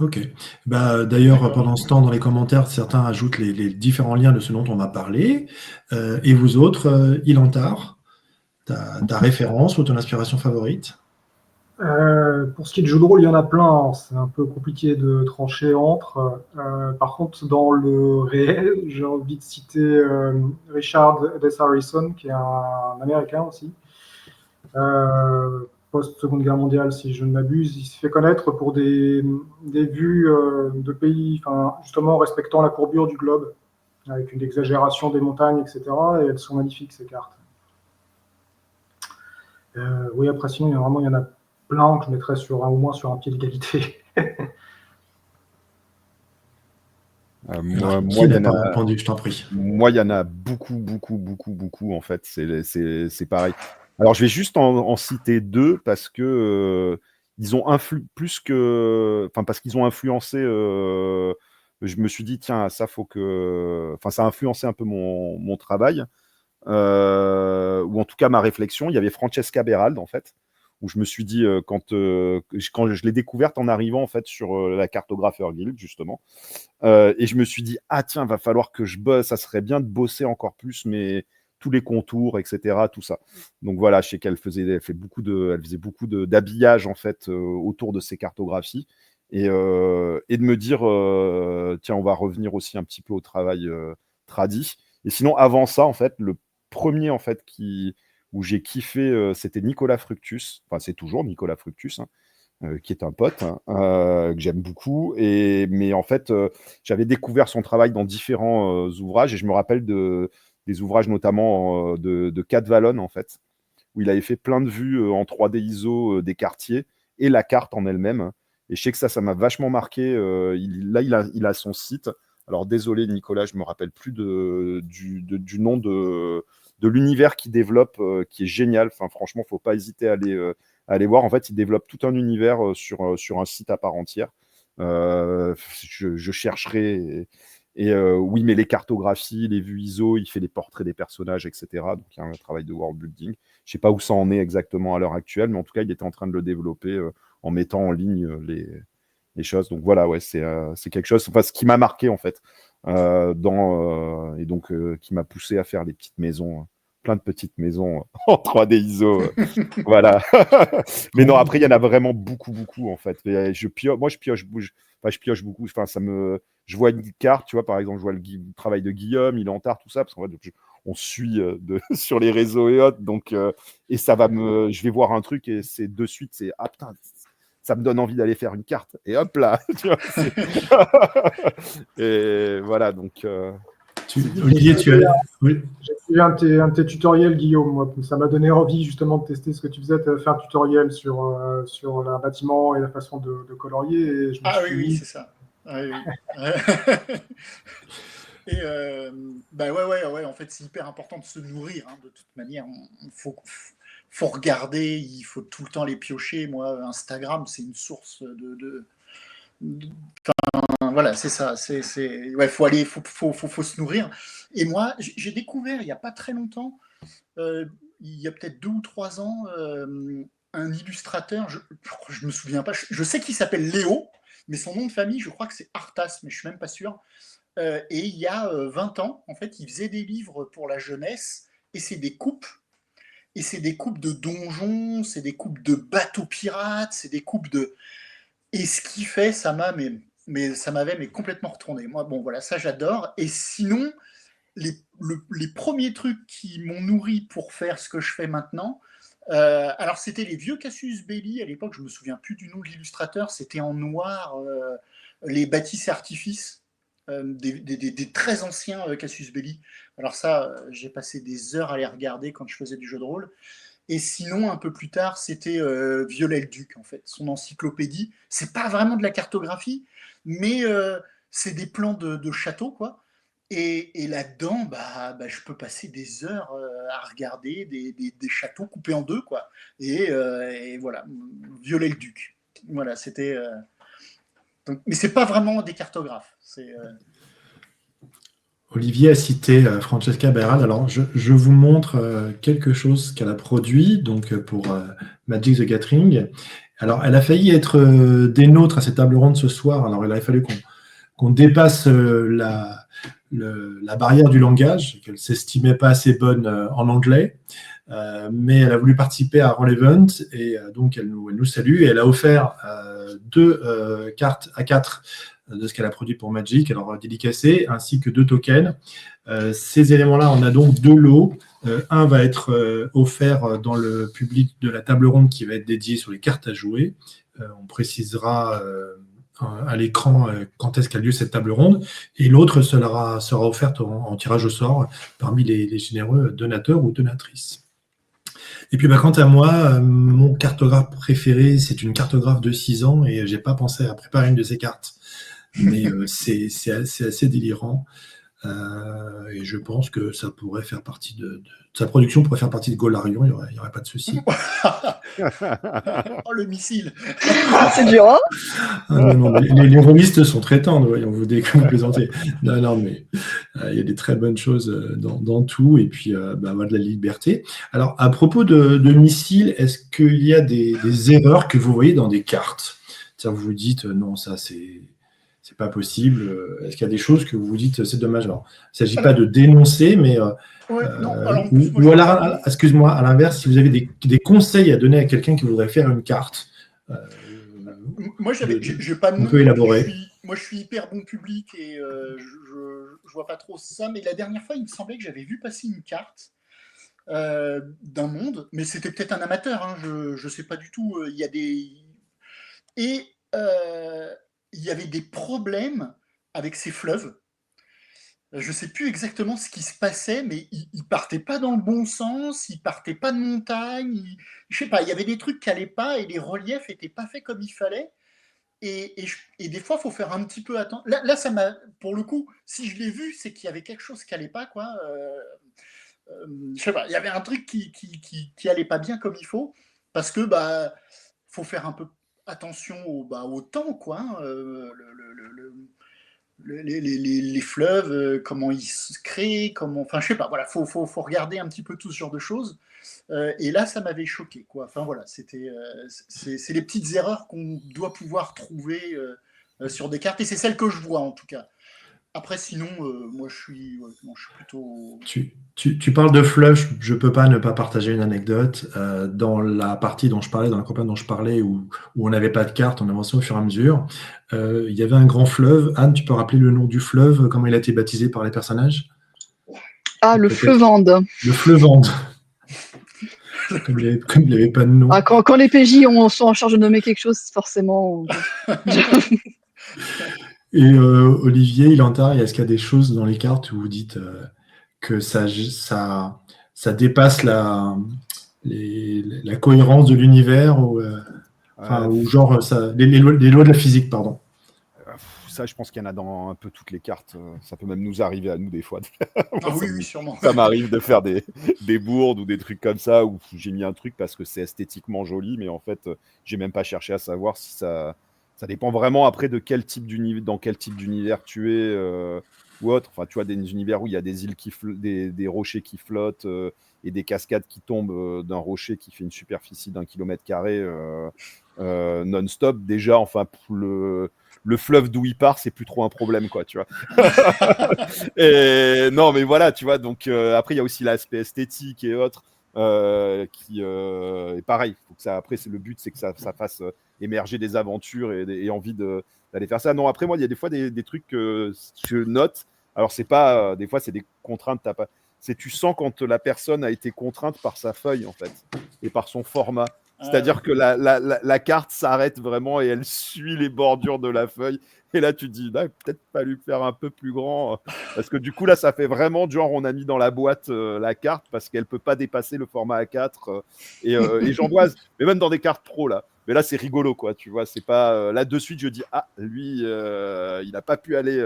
Ok. Bah, d'ailleurs, pendant ce temps, dans les commentaires, certains ajoutent les différents liens de ce dont on va parler. Et vous autres, Ilantard, ta référence ou ton inspiration favorite? Pour ce qui est de jeu de rôle, il y en a plein. C'est un peu compliqué de trancher entre. Par contre, dans le réel, j'ai envie de citer Richard S. Harrison, qui est un Américain aussi. Post-Seconde Guerre mondiale, si je ne m'abuse, il se fait connaître pour des vues de pays, justement respectant la courbure du globe, avec une exagération des montagnes, etc. Et elles sont magnifiques, ces cartes. Oui, après, sinon, il y en a plein que je mettrais au moins sur un pied d'égalité. moi, Qui il y n'a en pas a. répondu, je t'en prie. Moi, il y en a beaucoup, beaucoup, beaucoup, beaucoup, en fait. C'est pareil. Alors, je vais juste en citer deux parce que ils ont plus que. Enfin, parce qu'ils ont influencé. Je me suis dit, tiens, ça, faut que. Enfin, ça a influencé un peu mon travail. ou en tout cas ma réflexion. Il y avait Francesca Beralde, en fait, où je me suis dit, quand je l'ai découverte en arrivant, en fait, sur la Cartographeur Guild, justement, et je me suis dit, ah tiens, va falloir que je bosse, ça serait bien de bosser encore plus, mais tous les contours, etc., tout ça. Donc voilà, je sais qu'elle faisait beaucoup d'habillage, en fait, autour de ces cartographies, et de me dire, tiens, on va revenir aussi un petit peu au travail tradi. Et sinon, avant ça, en fait, le premier, en fait, où j'ai kiffé, c'était Nicolas Fructus. Enfin, c'est toujours Nicolas Fructus, hein, qui est un pote, hein, que j'aime beaucoup. Mais en fait, j'avais découvert son travail dans différents ouvrages, et je me rappelle des ouvrages notamment de Cat Vallon, en fait, où il avait fait plein de vues en 3D ISO des quartiers et la carte en elle-même. Et je sais que ça m'a vachement marqué. Il a son site. Alors désolé Nicolas, je me rappelle plus du nom de l'univers qu'il développe, qui est génial. Enfin, franchement, faut pas hésiter à aller voir. En fait, il développe tout un univers sur un site à part entière. Je chercherai. Oui, mais les cartographies, les vues ISO, il fait les portraits des personnages, etc. Donc il y a un travail de world building. Je sais pas où ça en est exactement à l'heure actuelle, mais en tout cas, il était en train de le développer en mettant en ligne les choses. Donc voilà, ouais, c'est quelque chose, enfin, ce qui m'a marqué, en fait, et donc qui m'a poussé à faire les petites maisons, plein de petites maisons en 3D ISO. Voilà. Mais non, après, il y en a vraiment beaucoup, beaucoup, en fait. Et je pioche beaucoup. Enfin, je vois une carte, tu vois, par exemple, je vois le travail de Guillaume, il est en tard, tout ça, parce qu'en fait, on suit sur les réseaux et autres, donc, et je vais voir un truc, et c'est de suite, ah putain, ça me donne envie d'aller faire une carte, et hop là, tu vois, et voilà, donc... Olivier, tu as... Oui. J'ai suivi un de tes tutoriels, Guillaume. Moi. Ça m'a donné envie justement de tester ce que tu faisais, de faire un tutoriel sur un bâtiment et la façon de colorier. Et oui, c'est ça. Ah, oui. Et ouais, en fait, c'est hyper important de se nourrir. Hein, de toute manière, il faut regarder, il faut tout le temps les piocher. Moi, Instagram, c'est une source voilà, c'est ça. Ouais, faut se nourrir. Et moi, j'ai découvert il n'y a pas très longtemps, il y a peut-être 2 ou 3 ans, un illustrateur. Je me souviens pas. Je sais qu'il s'appelle Léo, mais son nom de famille, je crois que c'est Artas, mais je suis même pas sûr. Et il y a 20 ans, en fait, il faisait des livres pour la jeunesse, et c'est des coupes. Et c'est des coupes de donjons, c'est des coupes de bateaux pirates, c'est des coupes de... Et ce qu'il fait, ça m'avait complètement retourné. Moi, bon, voilà, ça j'adore. Et sinon, les premiers trucs qui m'ont nourri pour faire ce que je fais maintenant, alors c'était les vieux Cassius Belli. À l'époque, je me souviens plus du nom de l'illustrateur. C'était en noir, les bâtisses et artifices, des très anciens Cassius Belli. Alors ça, j'ai passé des heures à les regarder quand je faisais du jeu de rôle. Et sinon, un peu plus tard, c'était Viollet-le-Duc, en fait. Son encyclopédie. C'est pas vraiment de la cartographie, mais c'est des plans de château, quoi. Et là-dedans, je peux passer des heures à regarder des châteaux coupés en deux, quoi. Et voilà, Viollet-le-Duc. Voilà, c'était... mais c'est pas vraiment des cartographes. Olivier a cité Francesca Beralde. Alors, je vous montre quelque chose qu'elle a produit donc, pour Magic the Gathering. Alors, elle a failli être des nôtres à cette table ronde ce soir. Alors, il a fallu qu'on dépasse la barrière du langage, qu'elle ne s'estimait pas assez bonne en anglais. Mais elle a voulu participer à Roll Event et donc elle nous salue. Et elle a offert 2 cartes A4 de ce qu'elle a produit pour Magic, alors dédicacé, ainsi que 2 tokens. Ces éléments-là, on a donc 2 lots. Un va être offert dans le public de la table ronde qui va être dédié sur les cartes à jouer. On précisera à l'écran quand est-ce qu'a lieu cette table ronde. Et l'autre sera offerte en tirage au sort parmi les généreux donateurs ou donatrices. Et puis quant à moi, mon cartographe préféré, c'est une cartographe de 6 ans et je n'ai pas pensé à préparer une de ces cartes. Mais c'est assez délirant. Et je pense que ça pourrait faire partie sa production pourrait faire partie de Golarion, il y aurait pas de souci. Oh, le missile. C'est dur, hein? Ah, non, mais les rôlistes sont très tendres, voyons, vous plaisantez. Non, mais il y a des très bonnes choses dans tout, et puis voilà, de la liberté. Alors, à propos de missiles, est-ce qu'il y a des erreurs que vous voyez dans des cartes? C'est-à-dire, vous vous dites, non, ça, c'est pas possible. Est-ce qu'il y a des choses que vous vous dites, c'est dommage? Alors, il ne s'agit pas de dénoncer, mais en plus, ou alors, excuse-moi, à l'inverse, si vous avez des conseils à donner à quelqu'un qui voudrait faire une carte. Moi, j'ai pas de on nom. peut élaborer. Moi, je suis hyper bon public et je vois pas trop ça. Mais la dernière fois, il me semblait que j'avais vu passer une carte d'un monde, mais c'était peut-être un amateur. Hein, je sais pas du tout. Il y a des et il y avait des problèmes avec ces fleuves. Je ne sais plus exactement ce qui se passait, mais ils ne partaient pas dans le bon sens, ils ne partaient pas de montagne, je sais pas, il y avait des trucs qui n'allaient pas et les reliefs n'étaient pas faits comme il fallait. Et des fois, il faut faire un petit peu attention. Là, ça m'a, pour le coup, si je l'ai vu, c'est qu'il y avait quelque chose qui n'allait pas, quoi. Je sais pas, il y avait un truc qui allait pas bien comme il faut, parce que faut faire un peu attention au temps, quoi. Hein, les fleuves, comment ils se créent, enfin je sais pas, voilà, faut regarder un petit peu tout ce genre de choses. Et là, ça m'avait choqué, quoi. Enfin voilà, c'est les petites erreurs qu'on doit pouvoir trouver sur des cartes, et c'est celles que je vois en tout cas. Après, sinon, moi, je suis plutôt. Tu parles de fleuve, je ne peux pas ne pas partager une anecdote. Dans la partie dont je parlais, dans la campagne dont je parlais, où on n'avait pas de carte, on avançait au fur et à mesure, il y avait un grand fleuve. Anne, tu peux rappeler le nom du fleuve, comment il a été baptisé par les personnages? Ah, le Fleuvande. Le Fleuvande. Comme il n'y avait pas de nom. Ah, quand les PJ sont en charge de nommer quelque chose, forcément. Et Olivier, Ilantard, est-ce qu'il y a des choses dans les cartes où vous dites que ça dépasse la cohérence de l'univers ou genre les lois de la physique, pardon? Ça, je pense qu'il y en a dans un peu toutes les cartes. Ça peut même nous arriver à nous des fois. Oui, sûrement. Ça m'arrive de faire des bourdes ou des trucs comme ça où j'ai mis un truc parce que c'est esthétiquement joli, mais en fait, j'ai même pas cherché à savoir si ça. Ça dépend vraiment après de dans quel type d'univers tu es ou autre. Enfin, tu vois, des univers où il y a des îles des rochers qui flottent et des cascades qui tombent d'un rocher qui fait une superficie d'1 km² non-stop. Déjà, enfin, le fleuve d'où il part, c'est plus trop un problème, quoi, tu vois. Et non, mais voilà, tu vois. Donc après, il y a aussi l'aspect esthétique et autres. Qui est pareil, faut que ça, après le but c'est que ça fasse émerger des aventures et envie d'aller faire ça. Non, après moi il y a des fois des trucs que je note, alors c'est pas des fois c'est des contraintes, tu sens quand la personne a été contrainte par sa feuille en fait et par son format, c'est-à-dire que la carte s'arrête vraiment et elle suit les bordures de la feuille. Et là, tu te dis, peut-être fallu faire un peu plus grand. Parce que du coup, là, ça fait vraiment genre, on a mis dans la boîte la carte parce qu'elle ne peut pas dépasser le format A4. Et j'emboise. Mais même dans des cartes pro, là. Mais là, c'est rigolo, quoi. Tu vois, c'est pas. Là, de suite, je dis, lui, il n'a pas pu aller.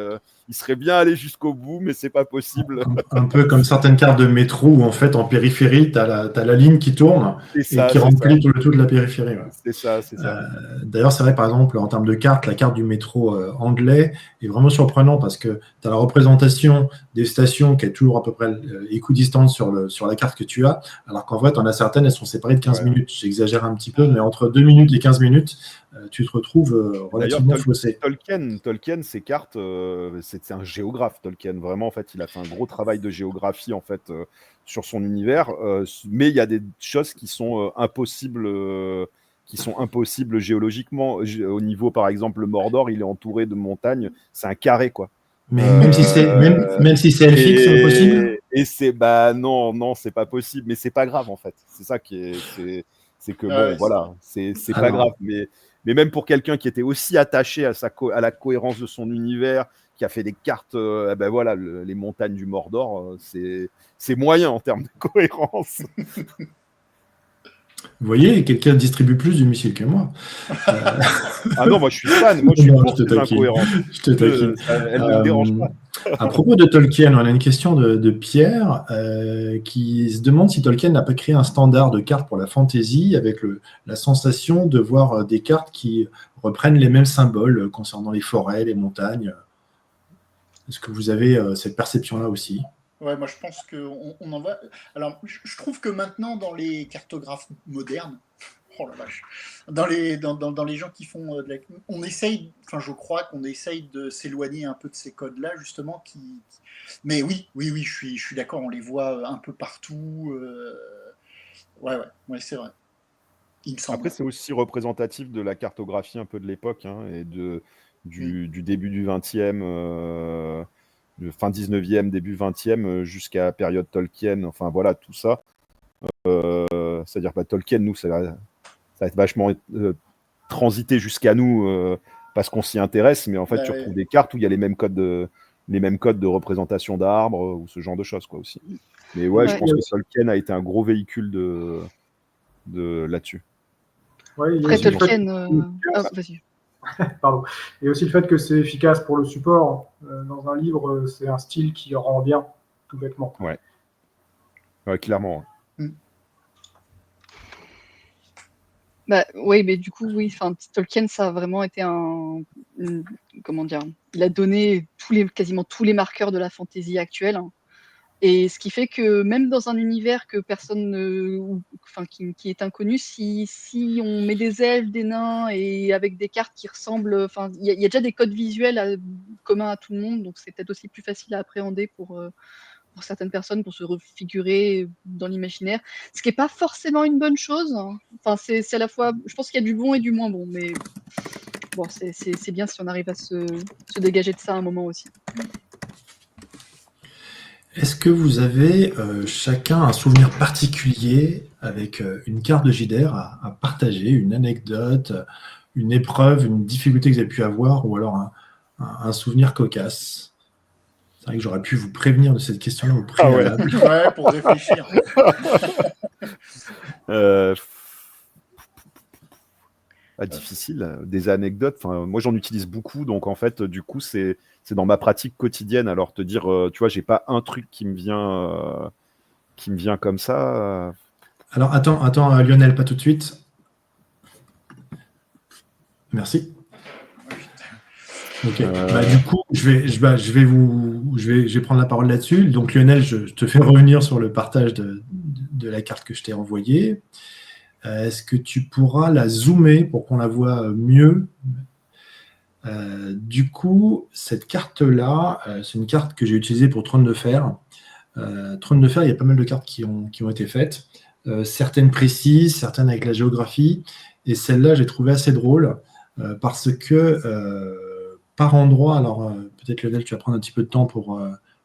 Il serait bien allé jusqu'au bout, mais c'est pas possible. Un peu comme certaines cartes de métro où, en fait, en périphérie, tu as la ligne qui tourne et qui remplit tout le tout de la périphérie. Ouais. C'est ça. D'ailleurs, c'est vrai, par exemple, en termes de cartes, la carte du métro anglais est vraiment surprenante parce que tu as la représentation des stations qui est toujours à peu près équidistante sur la carte que tu as, alors qu'en vrai, tu en as certaines, elles sont séparées de 15 minutes. J'exagère un petit peu, mais entre 2 minutes et 15 minutes, tu te retrouves relativement faussé. Tolkien, ses cartes, c'est un géographe, Tolkien. Vraiment, en fait, il a fait un gros travail de géographie, en fait, sur son univers. Mais il y a des choses qui sont impossibles géologiquement. Au niveau, par exemple, le Mordor, il est entouré de montagnes. C'est un carré, quoi. Mais même si c'est elfique, c'est impossible. Et non, c'est pas possible. Mais c'est pas grave, en fait. C'est ça qui est... C'est que, bon, voilà, c'est pas grave. Mais même pour quelqu'un qui était aussi attaché à la cohérence de son univers, qui a fait des cartes, voilà, les montagnes du Mordor, c'est moyen en termes de cohérence. Vous voyez, quelqu'un distribue plus du missile que moi. Ah non, moi je suis fan. Moi je suis pour ces incohérences. Je te taquine. Elle ne me dérange pas. À propos de Tolkien, on a une question de Pierre qui se demande si Tolkien n'a pas créé un standard de cartes pour la fantasy avec la sensation de voir des cartes qui reprennent les mêmes symboles concernant les forêts, les montagnes. Est-ce que vous avez cette perception-là aussi? Ouais, moi je pense qu'on en va. Alors, je trouve que maintenant, dans les cartographes modernes, oh la vache, dans les gens qui font on essaye, enfin je crois qu'on essaye de s'éloigner un peu de ces codes-là, justement. Mais oui, je suis d'accord, on les voit un peu partout. Ouais, c'est vrai. Il me semble. Après, c'est aussi représentatif de la cartographie un peu de l'époque, hein, et du début du 20e, fin 19e, début 20e, jusqu'à période Tolkien, enfin voilà, tout ça. C'est-à-dire que Tolkien, nous, ça va être vachement transité jusqu'à nous parce qu'on s'y intéresse, mais en fait, tu retrouves des cartes où il y a les mêmes codes de représentation d'arbres ou ce genre de choses, quoi, aussi. Mais ouais, je pense que Tolkien a été un gros véhicule là-dessus. Ouais, il y a Après aussi le fait Tolkien, vas-y. Pardon. Et aussi le fait que c'est efficace pour le support. Dans un livre, c'est un style qui rend bien, tout bêtement. Ouais, clairement. Bah, oui, mais du coup, oui, Tolkien, ça a vraiment été comment dire, il a donné quasiment tous les marqueurs de la fantasy actuelle. Hein. Et ce qui fait que même dans un univers que personne qui est inconnu, si on met des elfes, des nains et avec des cartes qui ressemblent, il y a déjà des codes visuels communs à tout le monde, donc c'est peut-être aussi plus facile à appréhender pour certaines personnes, pour se refigurer dans l'imaginaire, ce qui n'est pas forcément une bonne chose. Enfin, c'est à la fois, je pense qu'il y a du bon et du moins bon, mais bon, c'est bien si on arrive à se dégager de ça à un moment aussi. Est-ce que vous avez chacun un souvenir particulier avec une carte de JDR à partager, une anecdote, une épreuve, une difficulté que vous avez pu avoir, ou alors un souvenir cocasse? C'est vrai que j'aurais pu vous prévenir de cette question-là au préalable. Ouais, pour réfléchir. Difficile, des anecdotes. Enfin, moi, j'en utilise beaucoup, donc en fait, du coup, c'est dans ma pratique quotidienne. Alors, te dire, tu vois, j'ai pas un truc qui me vient comme ça. Alors, attends, Lionel, pas tout de suite. Merci. Ok. Du coup, je vais prendre la parole là-dessus. Donc, Lionel, je te fais revenir sur le partage de la carte que je t'ai envoyée. Est-ce que tu pourras la zoomer pour qu'on la voit mieux? Du coup, cette carte-là, c'est une carte que j'ai utilisée pour Trône de Fer. Trône de Fer, il y a pas mal de cartes qui ont été faites. Certaines précises, certaines avec la géographie. Et celle-là, j'ai trouvé assez drôle parce que par endroit, alors peut-être Lionel, tu vas prendre un petit peu de temps pour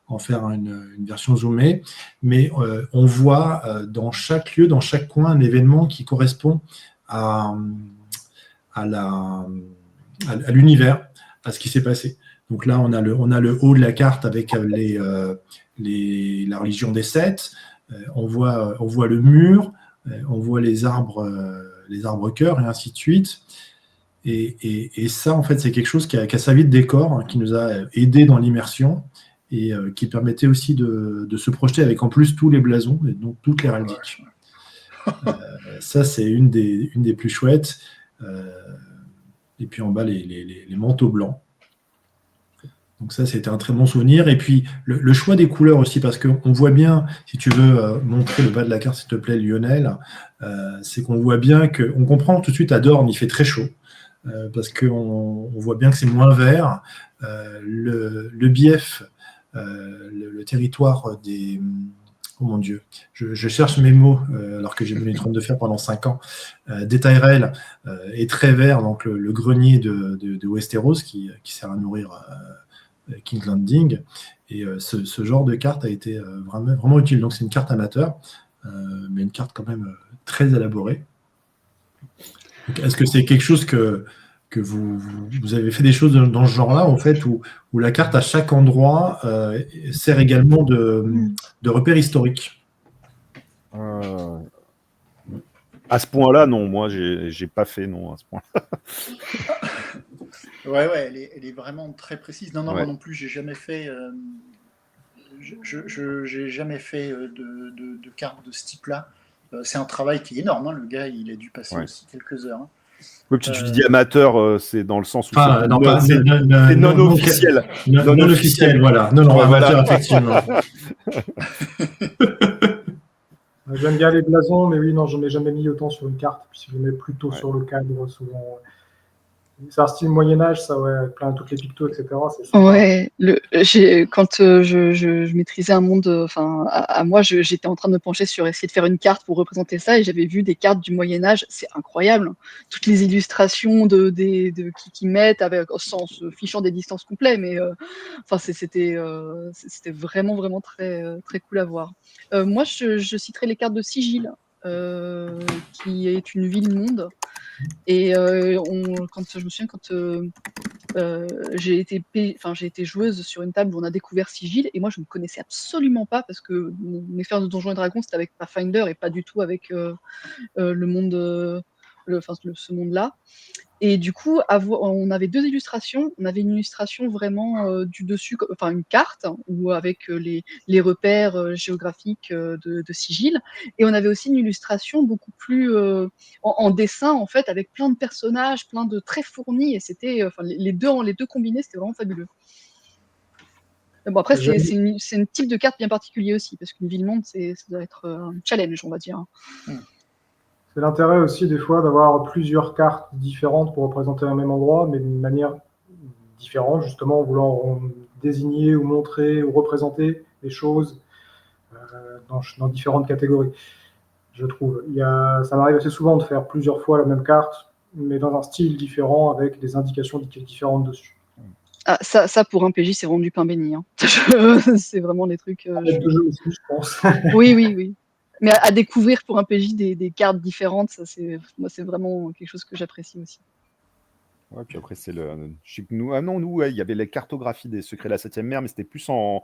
en faire une version zoomée, mais on voit dans chaque lieu, dans chaque coin, un événement qui correspond à l'univers, à ce qui s'est passé. Donc là, on a le haut de la carte avec la religion des Sept. On voit le mur, on voit les arbres cœurs et ainsi de suite. Et ça, en fait, c'est quelque chose qui a servi de décor, hein, qui nous a aidé dans l'immersion et qui permettait aussi de se projeter avec en plus tous les blasons et donc toutes les heraldiques. Ça, c'est une des plus chouettes. Et puis en bas, les manteaux blancs. Donc ça, c'était un très bon souvenir. Et puis, le choix des couleurs aussi, parce qu'on voit bien, si tu veux montrer le bas de la carte, s'il te plaît, Lionel, c'est qu'on voit bien qu'on comprend tout de suite à Dorne, il fait très chaud, parce qu'on voit bien que c'est moins vert. Le bief, le territoire des... Oh mon Dieu, je cherche mes mots alors que j'ai mené Trône de Fer pendant 5 ans. Des Tyrell est très vert, donc le grenier de Westeros qui sert à nourrir King's Landing. Et ce genre de carte a été vraiment utile. Donc c'est une carte amateur, mais une carte quand même très élaborée. Est-ce que c'est quelque chose que vous avez fait des choses dans ce genre-là, en fait, où la carte à chaque endroit sert également de repère historique? À ce point-là, non. Moi, j'ai pas fait, non, à ce point. Ouais, elle est vraiment très précise. Non, moi Ouais. non plus, j'ai jamais fait, j'ai jamais fait de carte de ce type-là. C'est un travail qui est énorme, hein. Le gars, il a dû passer Ouais. aussi quelques heures, hein. Oui, puis tu dis amateur, c'est dans le sens où Enfin, non, pas, c'est non officiel. Non non officiel. officiel, voilà. Non, Ouais, amateur, voilà. effectivement. J'aime bien les blasons, mais oui, non, je n'en ai jamais mis autant sur une carte, puis je les mets plutôt Ouais. sur le cadre, souvent. C'est un style Moyen-Âge, ça, ouais, avec plein de toutes les pictos, etc. C'est sympa. Ouais, quand je maîtrisais un monde, enfin, à moi, j'étais en train de me pencher sur essayer de faire une carte pour représenter ça, et j'avais vu des cartes du Moyen Âge, c'est incroyable. Toutes les illustrations qui mettent avec, sans se fichant des distances complètes, mais enfin, c'était vraiment, vraiment très, très cool à voir. Moi, je citerai les cartes de Sigil, qui est une ville-monde. Et quand je me souviens, quand j'ai été joueuse sur une table où on a découvert Sigil, et moi je ne connaissais absolument pas parce que mes expériences de Donjons et Dragons c'était avec Pathfinder et pas du tout avec le monde, ce monde-là. Et du coup, on avait deux illustrations. On avait une illustration vraiment du dessus, enfin une carte, ou avec les repères géographiques de Sigil. Et on avait aussi une illustration beaucoup plus en dessin, en fait, avec plein de personnages, plein de traits fournis. Et c'était, enfin, les deux combinés, c'était vraiment fabuleux. Mais bon, après, J'aime c'est une type de carte bien particulier aussi, parce qu'une ville-monde, ça doit être un challenge, on va dire. C'est l'intérêt aussi des fois d'avoir plusieurs cartes différentes pour représenter un même endroit, mais d'une manière différente, justement en voulant désigner ou montrer ou représenter des choses dans différentes catégories, je trouve. Ça m'arrive assez souvent de faire plusieurs fois la même carte, mais dans un style différent, avec des indications différentes dessus. Ah, ça, pour un PJ, c'est vraiment du pain béni, hein. C'est vraiment des trucs. Peut-être de jeu aussi, je pense. Oui, oui, oui. Mais à découvrir pour un PJ des cartes différentes, ça, moi, c'est vraiment quelque chose que j'apprécie aussi. Ouais, puis après, je sais que nous, ouais, il y avait les cartographies des secrets de la 7e mer, mais c'était plus en.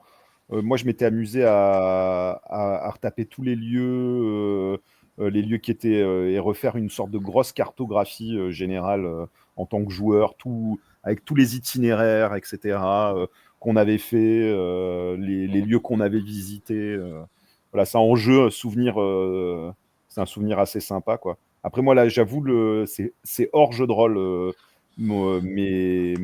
Moi, je m'étais amusé à retaper tous les lieux qui étaient, et refaire une sorte de grosse cartographie générale en tant que joueur, avec tous les itinéraires, etc., qu'on avait fait, les lieux qu'on avait visités. Voilà, ça en jeu, c'est un souvenir assez sympa, quoi. Après, moi, là, j'avoue, c'est hors jeu de rôle. Mes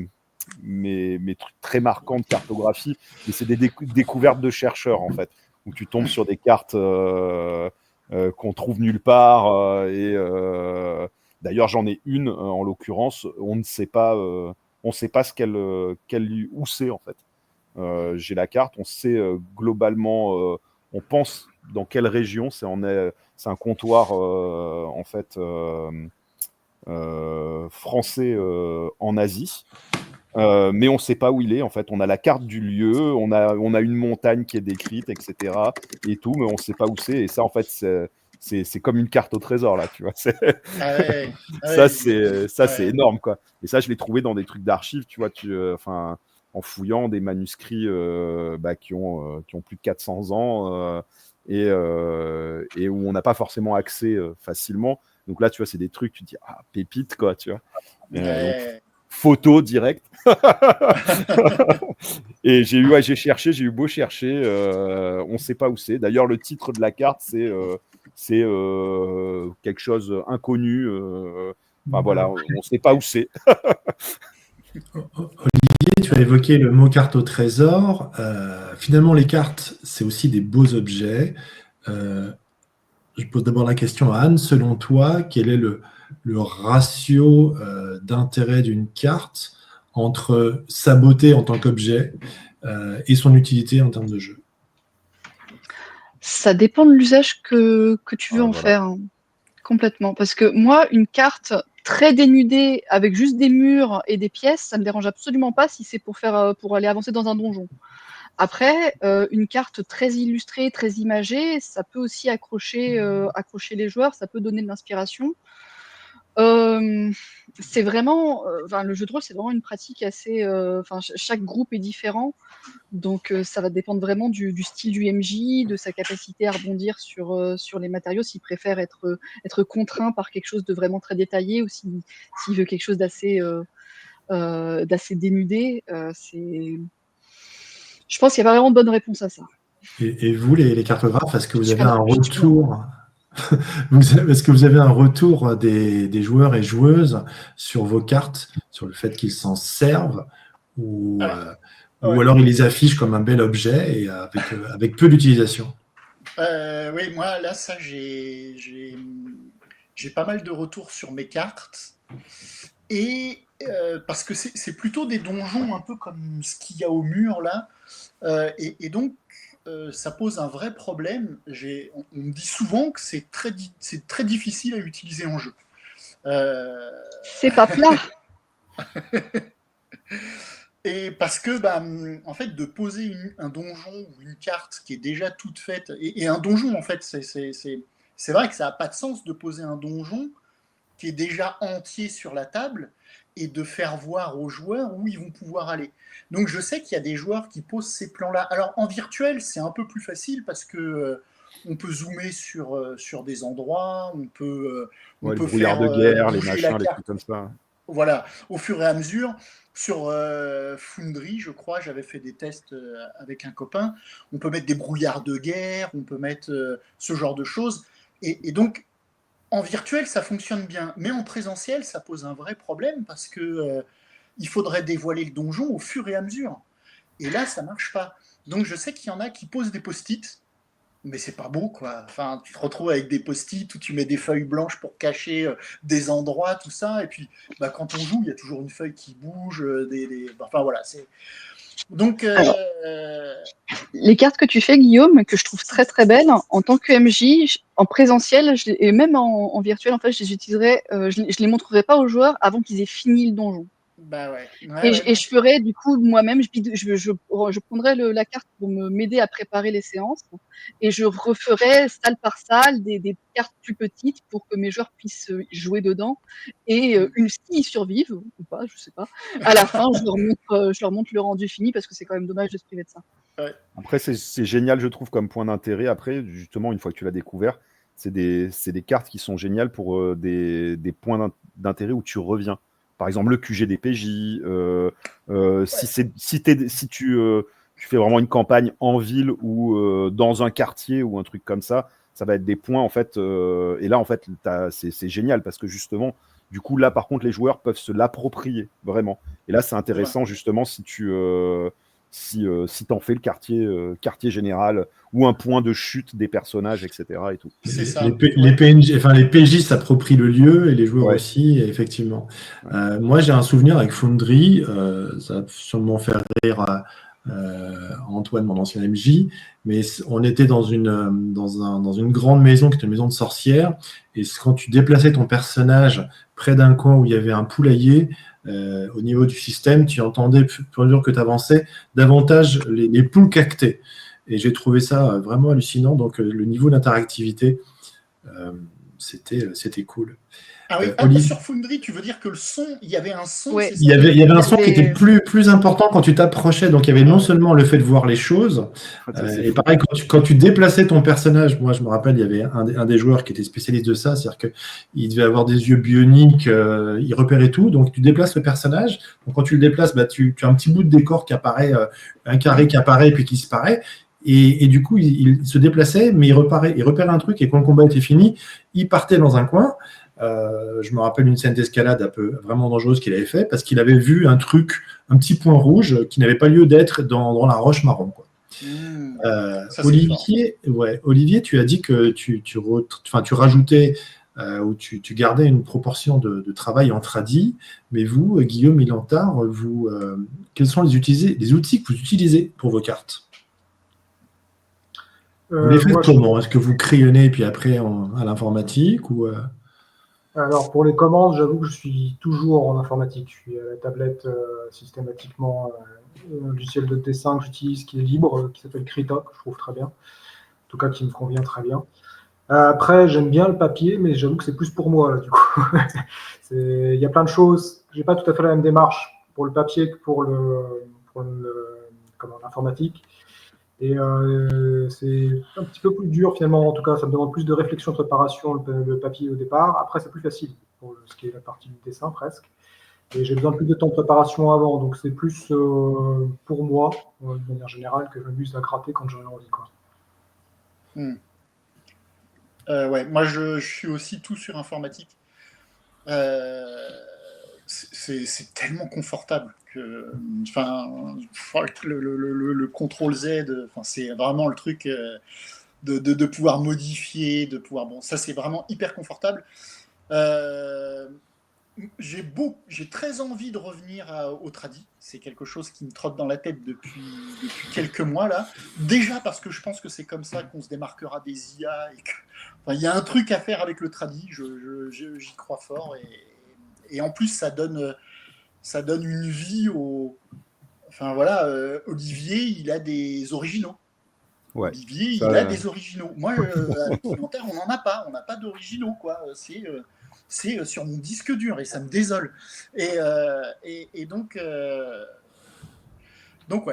trucs très marquants de cartographie, mais c'est des découvertes de chercheurs, en fait, où tu tombes sur des cartes qu'on trouve nulle part. D'ailleurs, j'en ai une, en l'occurrence, on ne sait pas, où c'est, en fait. J'ai la carte, on sait globalement, on pense dans quelle région, c'est un comptoir, en fait, français en Asie. Mais on ne sait pas où il est, en fait. On a la carte du lieu, on a une montagne qui est décrite, etc. Et tout, mais on ne sait pas où c'est. Et ça, en fait, c'est comme une carte au trésor, là, tu vois. Ah ouais, Ça, ouais. c'est énorme, quoi. Et ça, je l'ai trouvé dans des trucs d'archives, tu vois, enfin, en fouillant des manuscrits qui ont plus de 400 ans et où on n'a pas forcément accès facilement. Donc là, tu vois, c'est des trucs, tu te dis, ah, pépite, quoi, tu vois. Donc, Ouais. photo directe. Et j'ai eu beau chercher, on ne sait pas où c'est. D'ailleurs, le titre de la carte, c'est quelque chose inconnu. Enfin voilà, on ne sait pas où c'est. Olivier, tu as évoqué le mot carte au trésor. Finalement, les cartes, c'est aussi des beaux objets. Je pose d'abord la question à Anne. Selon toi, quel est le ratio d'intérêt d'une carte entre sa beauté en tant qu'objet et son utilité en termes de jeu? Ça dépend de l'usage que tu veux en Voilà. faire, hein, complètement. Parce que moi, une carte très dénudée avec juste des murs et des pièces, ça me dérange absolument pas si c'est pour aller avancer dans un donjon. Après, une carte très illustrée, très imagée, ça peut aussi accrocher les joueurs, ça peut donner de l'inspiration. C'est vraiment, le jeu de rôle, c'est vraiment une pratique assez. Chaque groupe est différent, donc ça va dépendre vraiment du style du MJ, de sa capacité à rebondir sur les matériaux, s'il préfère être contraint par quelque chose de vraiment très détaillé ou s'il veut quelque chose d'assez d'assez dénudé. Je pense qu'il n'y a pas vraiment de bonne réponse à ça. Et vous, les cartographes, est-ce que vous avez Super, un je suis super. retour est-ce que vous avez un retour des joueurs et joueuses sur vos cartes, sur le fait qu'ils s'en servent ou Ouais. alors ils les affichent comme un bel objet et avec peu d'utilisation? Oui, moi, là, ça, j'ai pas mal de retours sur mes cartes. Et parce que c'est plutôt des donjons un peu comme ce qu'il y a au mur, là. Et donc, ça pose un vrai problème. On me dit souvent que c'est très difficile à utiliser en jeu. C'est pas plat. Et parce que, en fait, de poser un donjon ou une carte qui est déjà toute faite, et un donjon, en fait, c'est vrai que ça n'a pas de sens de poser un donjon qui est déjà entier sur la table et de faire voir aux joueurs où ils vont pouvoir aller. Donc je sais qu'il y a des joueurs qui posent ces plans-là. Alors en virtuel, c'est un peu plus facile parce que on peut zoomer sur des endroits, on peut Le brouillard faire de guerre, les bouger la machins, les carte. trucs comme ça. Voilà, au fur et à mesure. Sur Foundry, je crois, j'avais fait des tests avec un copain. On peut mettre des brouillards de guerre, on peut mettre ce genre de choses. Et donc, en virtuel, ça fonctionne bien, mais en présentiel, ça pose un vrai problème parce que il faudrait dévoiler le donjon au fur et à mesure. Et là, ça marche pas. Donc, je sais qu'il y en a qui posent des post-it, mais c'est pas beau, quoi. Enfin, tu te retrouves avec des post-it où tu mets des feuilles blanches pour cacher des endroits, tout ça. Et puis, quand on joue, il y a toujours une feuille qui bouge. Enfin, voilà. Donc, Alors, les cartes que tu fais, Guillaume, que je trouve très très belles, en tant que MJ, en présentiel et même en virtuel, en fait, je les utiliserai, je les montrerai pas aux joueurs avant qu'ils aient fini le donjon. ouais. Et je ferai du coup moi-même, je prendrai la carte pour m'aider à préparer les séances et je referai salle par salle des cartes plus petites pour que mes joueurs puissent jouer dedans. Et s'ils survivent ou pas, je sais pas, à la fin, je leur montre le rendu fini parce que c'est quand même dommage de se priver de ça. Après, c'est génial, je trouve, comme point d'intérêt. Après, justement, une fois que tu l'as découvert, c'est des cartes qui sont géniales pour des points d'intérêt où tu reviens. Par exemple, le QG des PJ. Si tu fais vraiment une campagne en ville ou dans un quartier ou un truc comme ça va être des points, en fait. Et là, en fait, c'est génial parce que justement, du coup, là, par contre, les joueurs peuvent se l'approprier, vraiment. Et là, c'est intéressant, justement, si t'en fais le quartier général ou un point de chute des personnages, etc. Et tout. C'est ça. Les PNJ, enfin, les PJ s'approprient le lieu et les joueurs aussi, effectivement. Moi, j'ai un souvenir avec Foundry, ça va sûrement faire rire Antoine, mon ancien MJ, mais on était dans une grande maison qui était une maison de sorcières, et quand tu déplaçais ton personnage près d'un coin où il y avait un poulailler, au niveau du système, tu entendais, au fur et à mesure que tu avançais, davantage les poules cactées. Et j'ai trouvé ça vraiment hallucinant. Donc, le niveau d'interactivité, c'était cool. Ah oui, Olivier, sur Foundry, tu veux dire que le son, il y avait un son, Ouais. c'est ça? il y avait un son qui était plus important quand tu t'approchais. Donc, il y avait non seulement le fait de voir les choses, et pareil, quand tu déplaçais ton personnage, moi, je me rappelle, il y avait un des joueurs qui était spécialiste de ça, c'est-à-dire qu'il devait avoir des yeux bioniques, il repérait tout. Donc, tu déplaces le personnage. Donc, quand tu le déplaces, tu as un petit bout de décor qui apparaît, un carré qui apparaît et puis qui disparaît. Et du coup, il se déplaçait, mais il repérait un truc, et quand le combat était fini, il partait dans un coin. Je me rappelle une scène d'escalade vraiment dangereuse qu'il avait fait parce qu'il avait vu un petit point rouge qui n'avait pas lieu d'être dans la roche marron, quoi. Ça, Olivier, tu as dit que tu rajoutais ou tu gardais une proportion de travail en tradi, mais vous, Guillaume Milantard, quels sont les outils que vous utilisez pour vos cartes? Vous les faites comment? Est-ce que vous crayonnez et puis après à l'informatique ou Alors, pour les commandes, j'avoue que je suis toujours en informatique. Je suis à la tablette systématiquement. Un logiciel de dessin que j'utilise qui est libre, qui s'appelle Krita, que je trouve très bien. En tout cas, qui me convient très bien. Après, j'aime bien le papier, mais j'avoue que c'est plus pour moi, là, du coup. Il y a plein de choses. J'ai pas tout à fait la même démarche pour le papier que pour l'informatique. Et c'est un petit peu plus dur finalement, en tout cas ça me demande plus de réflexion, de préparation le papier au départ. Après c'est plus facile pour ce qui est la partie du dessin presque. Et j'ai besoin de plus de temps de préparation avant, donc c'est plus pour moi, de manière générale, que je m'amuse à gratter quand j'en ai envie, quoi. Ouais, moi je suis aussi tout sur informatique. C'est tellement confortable que, enfin, le contrôle Z, enfin, c'est vraiment le truc de pouvoir modifier, de pouvoir, bon, ça c'est vraiment hyper confortable. J'ai très envie de revenir au tradi. C'est quelque chose qui me trotte dans la tête depuis quelques mois là. Déjà parce que je pense que c'est comme ça qu'on se démarquera des IA et que, enfin, il y a un truc à faire avec le tradi. J'y crois fort et en plus ça donne une vie au. Enfin voilà, Olivier, il a des originaux. Ouais. Olivier, il a des originaux. Moi, à documentaire, on n'en a pas. On n'a pas d'originaux, quoi. C'est sur mon disque dur et ça me désole. Et donc ouais,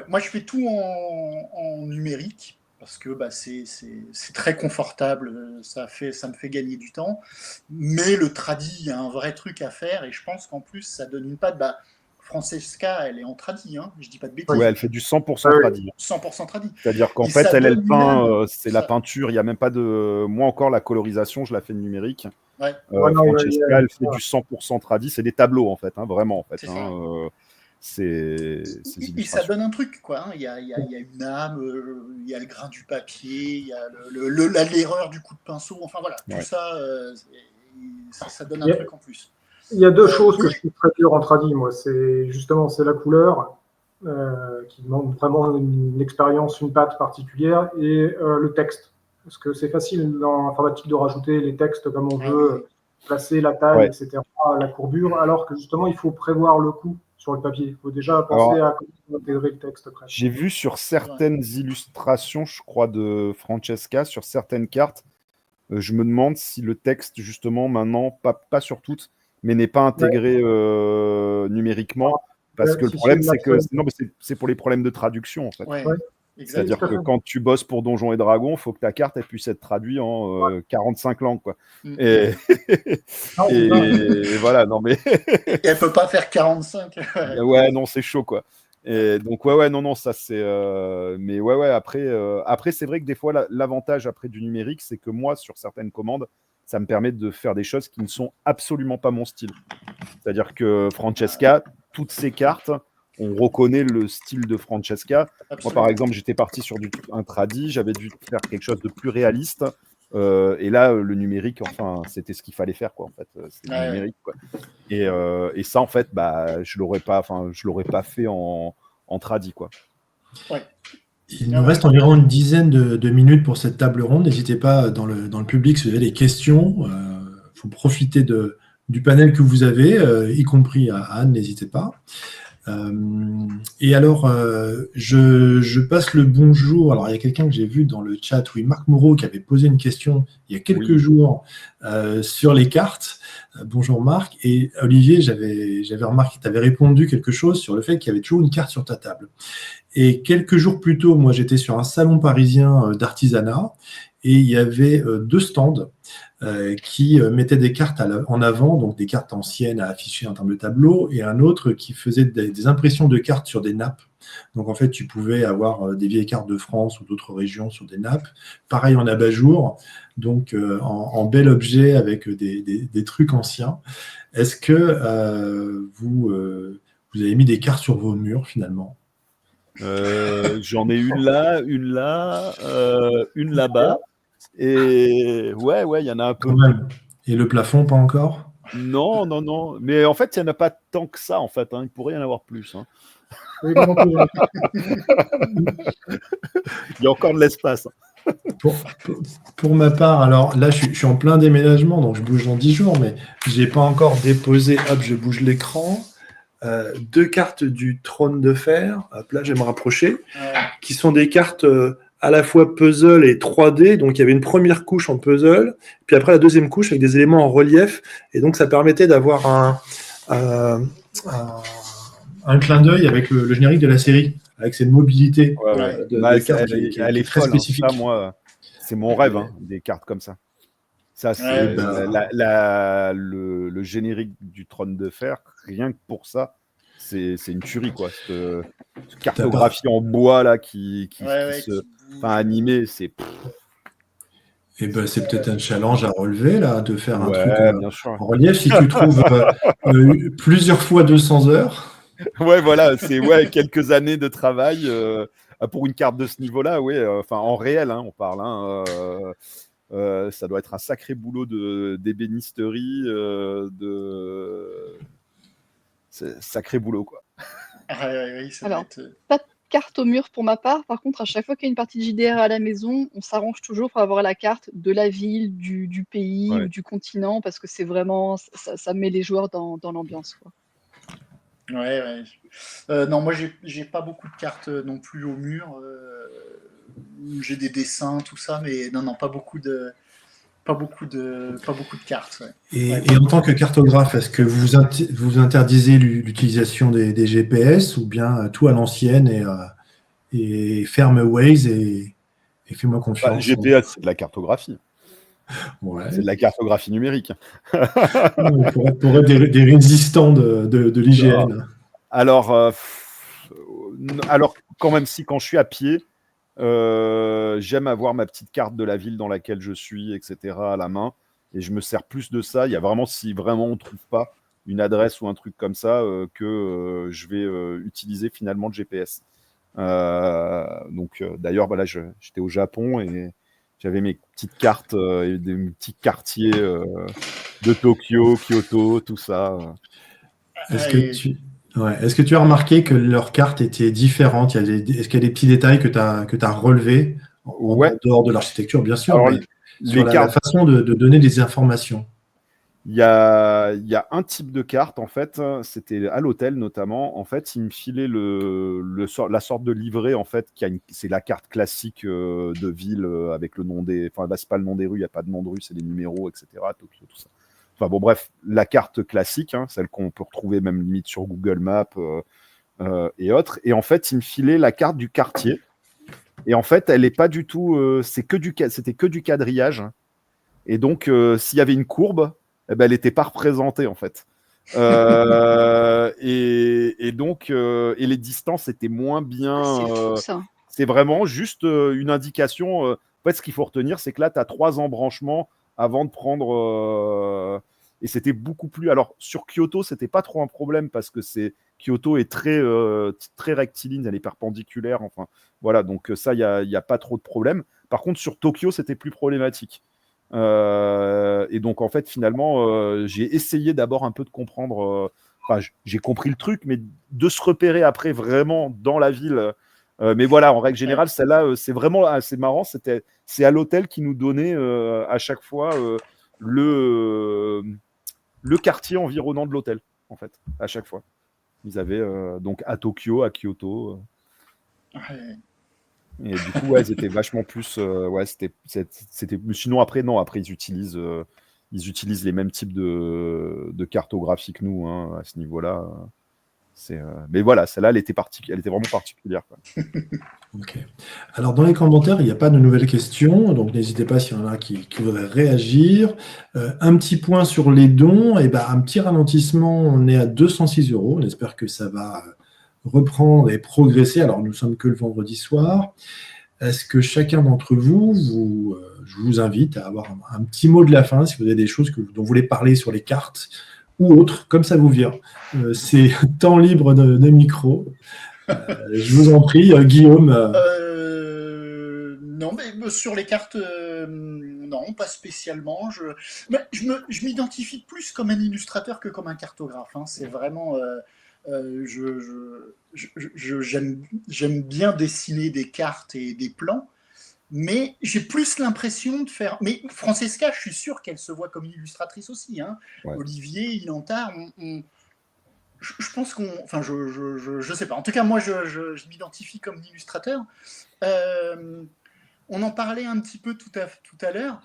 moi je fais tout en numérique parce que bah, c'est très confortable, ça me fait gagner du temps. Mais le tradi, il y a un vrai truc à faire et je pense qu'en plus ça donne une patte. Bah, Francesca, elle est en tradi, hein, je dis pas de bêtises. Ouais, elle fait du 100% tradi. 100% tradi. C'est-à-dire qu'en fait, elle peint, c'est la peinture, il n'y a même pas de. Moi encore, la colorisation, je la fais numérique. Ouais. Francesca, elle fait du 100% tradi, c'est des tableaux en fait, hein, vraiment en fait. Et ça donne un truc, quoi. Hein. Il y a une âme, il y a le grain du papier, il y a l'erreur du coup de pinceau. Enfin voilà, tout ça, ça donne un truc en plus. Il y a deux choses que je trouve très dur en tradi, moi. C'est la couleur, qui demande vraiment une expérience, une patte particulière, et le texte. Parce que c'est facile dans l'informatique de rajouter les textes comme on veut, placer la taille, etc., la courbure, alors que justement, il faut prévoir le coup sur le papier. Il faut déjà penser à comment intégrer le texte après. J'ai vu sur certaines illustrations, je crois, de Francesca, sur certaines cartes, je me demande si le texte, justement, maintenant, pas sur toutes, mais n'est pas intégré numériquement. Parce que le problème, c'est que c'est pour les problèmes de traduction, en fait. C'est-à-dire que quand tu bosses pour Donjons et Dragons, il faut que ta carte elle puisse être traduite en 45 langues, quoi. Et voilà, non mais. Et elle peut pas faire 45. Ouais, non, c'est chaud, quoi. Et donc non, ça c'est. Mais après c'est vrai que des fois l'avantage après du numérique, c'est que moi sur certaines commandes, ça me permet de faire des choses qui ne sont absolument pas mon style. C'est-à-dire que Francesca, toutes ses cartes, on reconnaît le style de Francesca. Absolument. Moi, par exemple, j'étais parti sur un tradi, j'avais dû faire quelque chose de plus réaliste. Et là, le numérique, enfin, c'était ce qu'il fallait faire, quoi. En fait, c'était le numérique, quoi. Et ça, en fait, bah, je l'aurais pas fait en tradi, quoi. Ouais. Il nous reste environ une dizaine de minutes pour cette table ronde. N'hésitez pas dans le public si vous avez des questions. Il faut profiter du panel que vous avez, y compris à Anne, n'hésitez pas. Et alors, je passe le bonjour. Alors, il y a quelqu'un que j'ai vu dans le chat, Marc Moreau, qui avait posé une question il y a quelques jours sur les cartes. Bonjour Marc. Et Olivier, j'avais remarqué que tu avais répondu quelque chose sur le fait qu'il y avait toujours une carte sur ta table. Et quelques jours plus tôt, moi, j'étais sur un salon parisien d'artisanat et il y avait 2 stands qui mettaient des cartes en avant, donc des cartes anciennes à afficher en termes de tableau, et un autre qui faisait des impressions de cartes sur des nappes. Donc, en fait, tu pouvais avoir des vieilles cartes de France ou d'autres régions sur des nappes. Pareil en abat-jour, donc en bel objet avec des trucs anciens. Est-ce que vous avez mis des cartes sur vos murs, finalement ? J'en ai une là, une là-bas. Et ouais, il y en a un peu. Et le plafond, pas encore ? Non. Mais en fait, il n'y en a pas tant que ça, en fait. Hein. Il pourrait y en avoir plus. Hein. Il y a encore de l'espace. Pour ma part, alors là, je suis en plein déménagement, donc je bouge dans 10 jours, mais je n'ai pas encore déposé. Hop, je bouge l'écran. 2 cartes du trône de fer. Hop, là, je vais me rapprocher. Qui sont des cartes à la fois puzzle et 3D. Donc, il y avait une première couche en puzzle, puis après la deuxième couche avec des éléments en relief. Et donc, ça permettait d'avoir un clin d'œil avec le générique de la série, avec cette mobilité de cartes elle est très spécifique. Hein. Ça, moi, c'est mon rêve, hein, des cartes comme ça. Ça, c'est Ouais, le générique du Trône de Fer. Rien que pour ça, c'est une tuerie, quoi. Cette cartographie en bois là qui ouais, se, qui enfin, bouge. animée, c'est Et ben, c'est peut-être un challenge à relever, là, de faire un truc ouais, bien sûr. en relief. Si tu trouves plusieurs fois 200 heures, Ouais, voilà, c'est quelques années de travail pour une carte de ce niveau-là, enfin en réel, hein, on parle. Ça doit être un sacré boulot d'ébénisterie, c'est sacré boulot, quoi. Ouais, ça doit Alors, être. pas de carte au mur pour ma part. Par contre, à chaque fois qu'il y a une partie de JDR à la maison, on s'arrange toujours pour avoir la carte de la ville, du pays Ouais. ou du continent, parce que c'est vraiment, ça met les joueurs dans l'ambiance, quoi. Ouais. Non, moi, j'ai pas beaucoup de cartes non plus au mur. J'ai des dessins, tout ça, mais non, pas beaucoup de cartes. Ouais. et en tant que cartographe, est-ce que vous interdisez l'utilisation des GPS ou bien tout à l'ancienne et ferme Waze et fais-moi Bah, confiance? GPS, c'est de la cartographie. Ouais. C'est de la cartographie numérique. Pour être des résistants de l'IGN. Alors, quand même, quand je suis à pied, j'aime avoir ma petite carte de la ville dans laquelle je suis, etc. à la main. Et je me sers plus de ça. Il y a vraiment, si vraiment on ne trouve pas une adresse ou un truc comme ça, que je vais utiliser finalement le GPS. D'ailleurs, voilà, j'étais au Japon et j'avais mes petites cartes et des petits quartiers de Tokyo, Kyoto, tout ça. Est-ce que tu as remarqué que leurs cartes étaient différentes? Est-ce qu'il y a des petits détails que tu as relevés en Ouais. dehors de l'architecture, bien sûr, Alors, mais sur les la cartes, façon de donner des informations? il y a un type de carte, en fait, c'était à l'hôtel notamment. En fait, il me filait la sorte de livret, en fait, c'est la carte classique de ville avec le nom des. Enfin, là, c'est pas le nom des rues, il n'y a pas de nom de rue, c'est des numéros, etc. Tokyo, tout ça. Enfin, bon, bref, la carte classique, hein, celle qu'on peut retrouver même limite sur Google Maps et autres. Et en fait, il me filait la carte du quartier. Et en fait, elle n'est pas du tout. C'était que du quadrillage. Et donc, s'il y avait une courbe, eh ben, elle n'était pas représentée, en fait. Et donc, et les distances étaient moins bien. Ah, c'est fou, ça. C'est vraiment juste une indication. En fait, ce qu'il faut retenir, c'est que là, tu as 3 embranchements avant de prendre. Et c'était beaucoup plus. Alors, sur Kyoto, c'était pas trop un problème parce que Kyoto est très rectiligne, elle est perpendiculaire. Enfin, voilà, donc ça, il n'y a pas trop de problème. Par contre, sur Tokyo, c'était plus problématique. Et donc, en fait, finalement, j'ai essayé d'abord un peu de comprendre. J'ai compris le truc, mais de se repérer après vraiment dans la ville. Mais voilà, en règle générale, celle-là, c'est vraiment assez marrant. C'est à l'hôtel qui nous donnait à chaque fois le quartier environnant de l'hôtel, en fait, à chaque fois. Ils avaient donc à Tokyo, à Kyoto. Ouais. Et du coup, ouais, ils étaient vachement plus. C'était. Sinon, après, non, après, ils utilisent les mêmes types de cartographie que nous, hein, à ce niveau-là. Mais voilà, celle-là, elle était vraiment particulière, quoi. Ok. Alors, dans les commentaires, il n'y a pas de nouvelles questions, donc n'hésitez pas s'il y en a qui voudraient réagir. Un petit point sur les dons, et ben, un petit ralentissement, on est à 206 €. On espère que ça va reprendre et progresser. Alors, nous sommes que le vendredi soir. Est-ce que chacun d'entre vous, je vous invite à avoir un petit mot de la fin, si vous avez des choses dont vous voulez parler sur les cartes ou autres, comme ça vous vient. C'est temps libre de micro. Je vous en prie, Guillaume. Non, mais sur les cartes, non, pas spécialement. Je m'identifie plus comme un illustrateur que comme un cartographe. Hein. C'est vraiment. J'aime bien dessiner des cartes et des plans, mais j'ai plus l'impression de faire. Mais Francesca, je suis sûr qu'elle se voit comme une illustratrice aussi. Hein. Ouais. Olivier, Ilantard, je pense qu'on. Enfin, je sais pas. En tout cas, moi, je m'identifie comme illustrateur. On en parlait un petit peu tout à l'heure.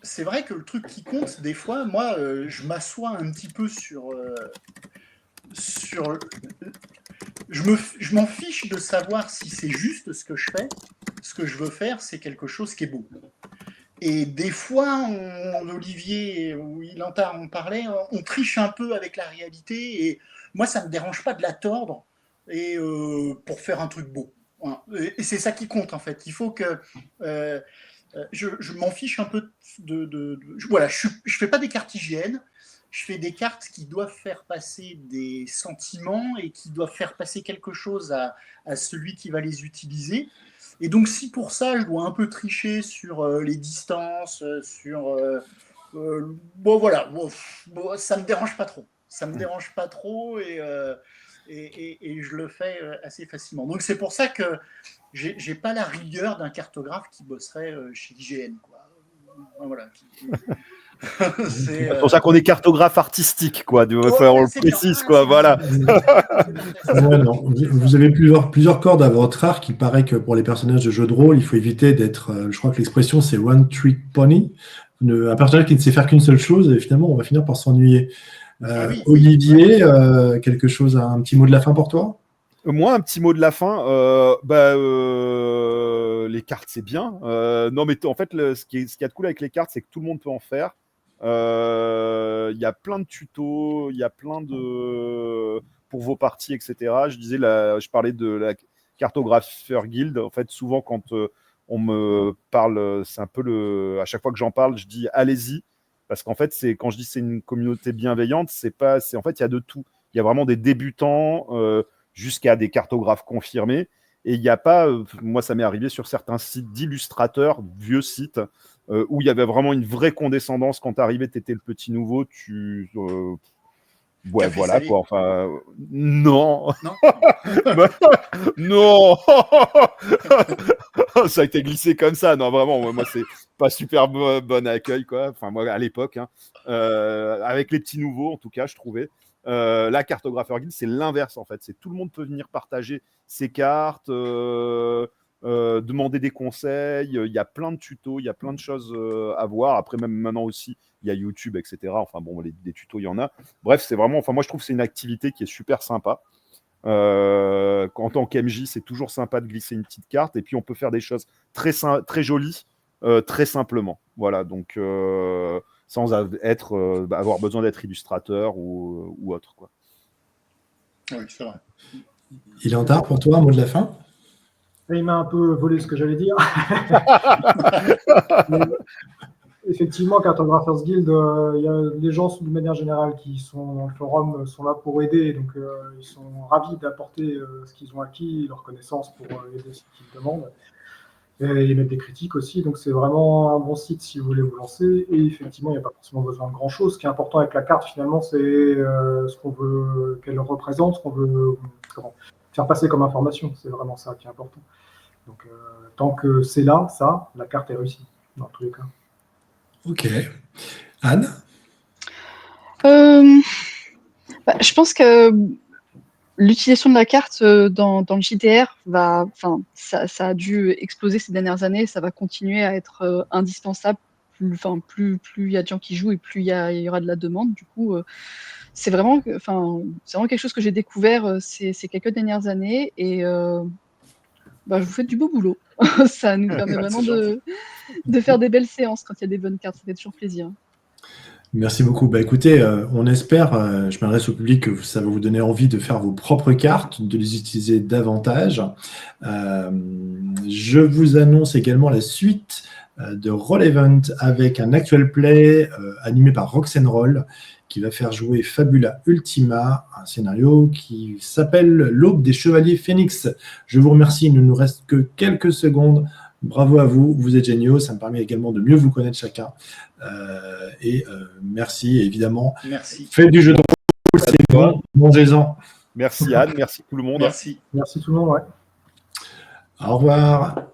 C'est vrai que le truc qui compte, des fois, moi, je m'assois un petit peu sur. Je m'en fiche de savoir si c'est juste ce que je fais. Ce que je veux faire, c'est quelque chose qui est beau. Et des fois, Olivier ou Ilanta en parlait, on triche un peu avec la réalité. Et moi, ça ne me dérange pas de la tordre et, pour faire un truc beau. Voilà. Et c'est ça qui compte, en fait. Il faut que... je m'en fiche un peu voilà, je fais pas des cartes hygiène. Je fais des cartes qui doivent faire passer des sentiments et qui doivent faire passer quelque chose à celui qui va les utiliser. Et donc, si pour ça, je dois un peu tricher sur les distances, bon, voilà, bon, ça me dérange pas trop. Ça me dérange pas trop et je le fais assez facilement. Donc, c'est pour ça que j'ai pas la rigueur d'un cartographe qui bosserait chez IGN, quoi. Voilà. C'est pour ça qu'on est cartographe artistique, quoi. On le précise, quoi. Voilà. Ouais, non. Vous avez plusieurs cordes à votre arc. Il paraît que pour les personnages de jeux de rôle, il faut éviter d'être, je crois que l'expression c'est one trick pony. Un personnage qui ne sait faire qu'une seule chose, et finalement, on va finir par s'ennuyer. Oui, Olivier, quelque chose, un petit mot de la fin pour toi? Moi, un petit mot de la fin. Les cartes, c'est bien. Non, mais en fait, ce qu'il y a de cool avec les cartes, c'est que tout le monde peut en faire. Il y a plein de tutos, il y a plein de pour vos parties, etc. Je parlais de la cartographeur guild. En fait, souvent quand on me parle, c'est un peu à chaque fois que j'en parle, je dis allez-y, parce qu'en fait, quand je dis c'est une communauté bienveillante, en fait, il y a de tout. Il y a vraiment des débutants jusqu'à des cartographes confirmés. Et il n'y a pas, moi ça m'est arrivé sur certains sites d'illustrateurs, vieux sites, où il y avait vraiment une vraie condescendance. Quand tu arrivais, tu étais le petit nouveau, ouais, voilà quoi. Enfin, non. Non. Ça a été glissé comme ça. Non, vraiment, moi c'est pas super bon accueil, quoi. Enfin, moi à l'époque, hein. Avec les petits nouveaux, en tout cas, je trouvais. La cartographeur guild, c'est l'inverse en fait. C'est tout le monde peut venir partager ses cartes, demander des conseils. Il y a plein de tutos, il y a plein de choses à voir. Après, même maintenant aussi, il y a YouTube, etc. Enfin bon, des tutos, il y en a. Bref, c'est vraiment. Enfin, moi, je trouve que c'est une activité qui est super sympa. En tant qu'MJ, c'est toujours sympa de glisser une petite carte et puis on peut faire des choses très jolies, très simplement. Voilà, donc sans avoir besoin d'être illustrateur ou autre, quoi. Oui, c'est vrai. Il est en retard pour toi, un mot de la fin? Il m'a un peu volé ce que j'allais dire. Effectivement, Cartographers Guild, il y a des gens, de manière générale, qui sont dans le forum, sont là pour aider. Donc, ils sont ravis d'apporter ce qu'ils ont acquis, leurs connaissances pour aider ceux qui le demandent. Et mettre des critiques aussi. Donc, c'est vraiment un bon site si vous voulez vous lancer. Et effectivement, il n'y a pas forcément besoin de grand-chose. Ce qui est important avec la carte, finalement, c'est ce qu'on veut qu'elle représente, ce qu'on veut faire passer comme information. C'est vraiment ça qui est important. Donc, tant que c'est là, la carte est réussie, dans tous les cas. Ok. Anne? Je pense que l'utilisation de la carte dans le JDR ça a dû exploser ces dernières années, ça va continuer à être indispensable. Plus il y a de gens qui jouent et plus il y aura de la demande. Du coup, c'est vraiment quelque chose que j'ai découvert ces quelques dernières années et vous faites du beau boulot. Ça nous permet vraiment de faire des belles séances quand il y a des bonnes cartes. Ça fait toujours plaisir. Merci beaucoup. Écoutez, on espère, je m'adresse au public, que ça va vous donner envie de faire vos propres cartes, de les utiliser davantage. Je vous annonce également la suite de Roll Event avec un actual play animé par Rox'n'Roll qui va faire jouer Fabula Ultima, un scénario qui s'appelle L'Aube des Chevaliers Phénix. Je vous remercie, il ne nous reste que quelques secondes. Bravo à vous, vous êtes géniaux, ça me permet également de mieux vous connaître chacun. Merci, évidemment. Merci. Faites du jeu de rôle, c'est bon, mangez-en. Merci Anne, merci tout le monde. Merci. Merci tout le monde, ouais. Au revoir.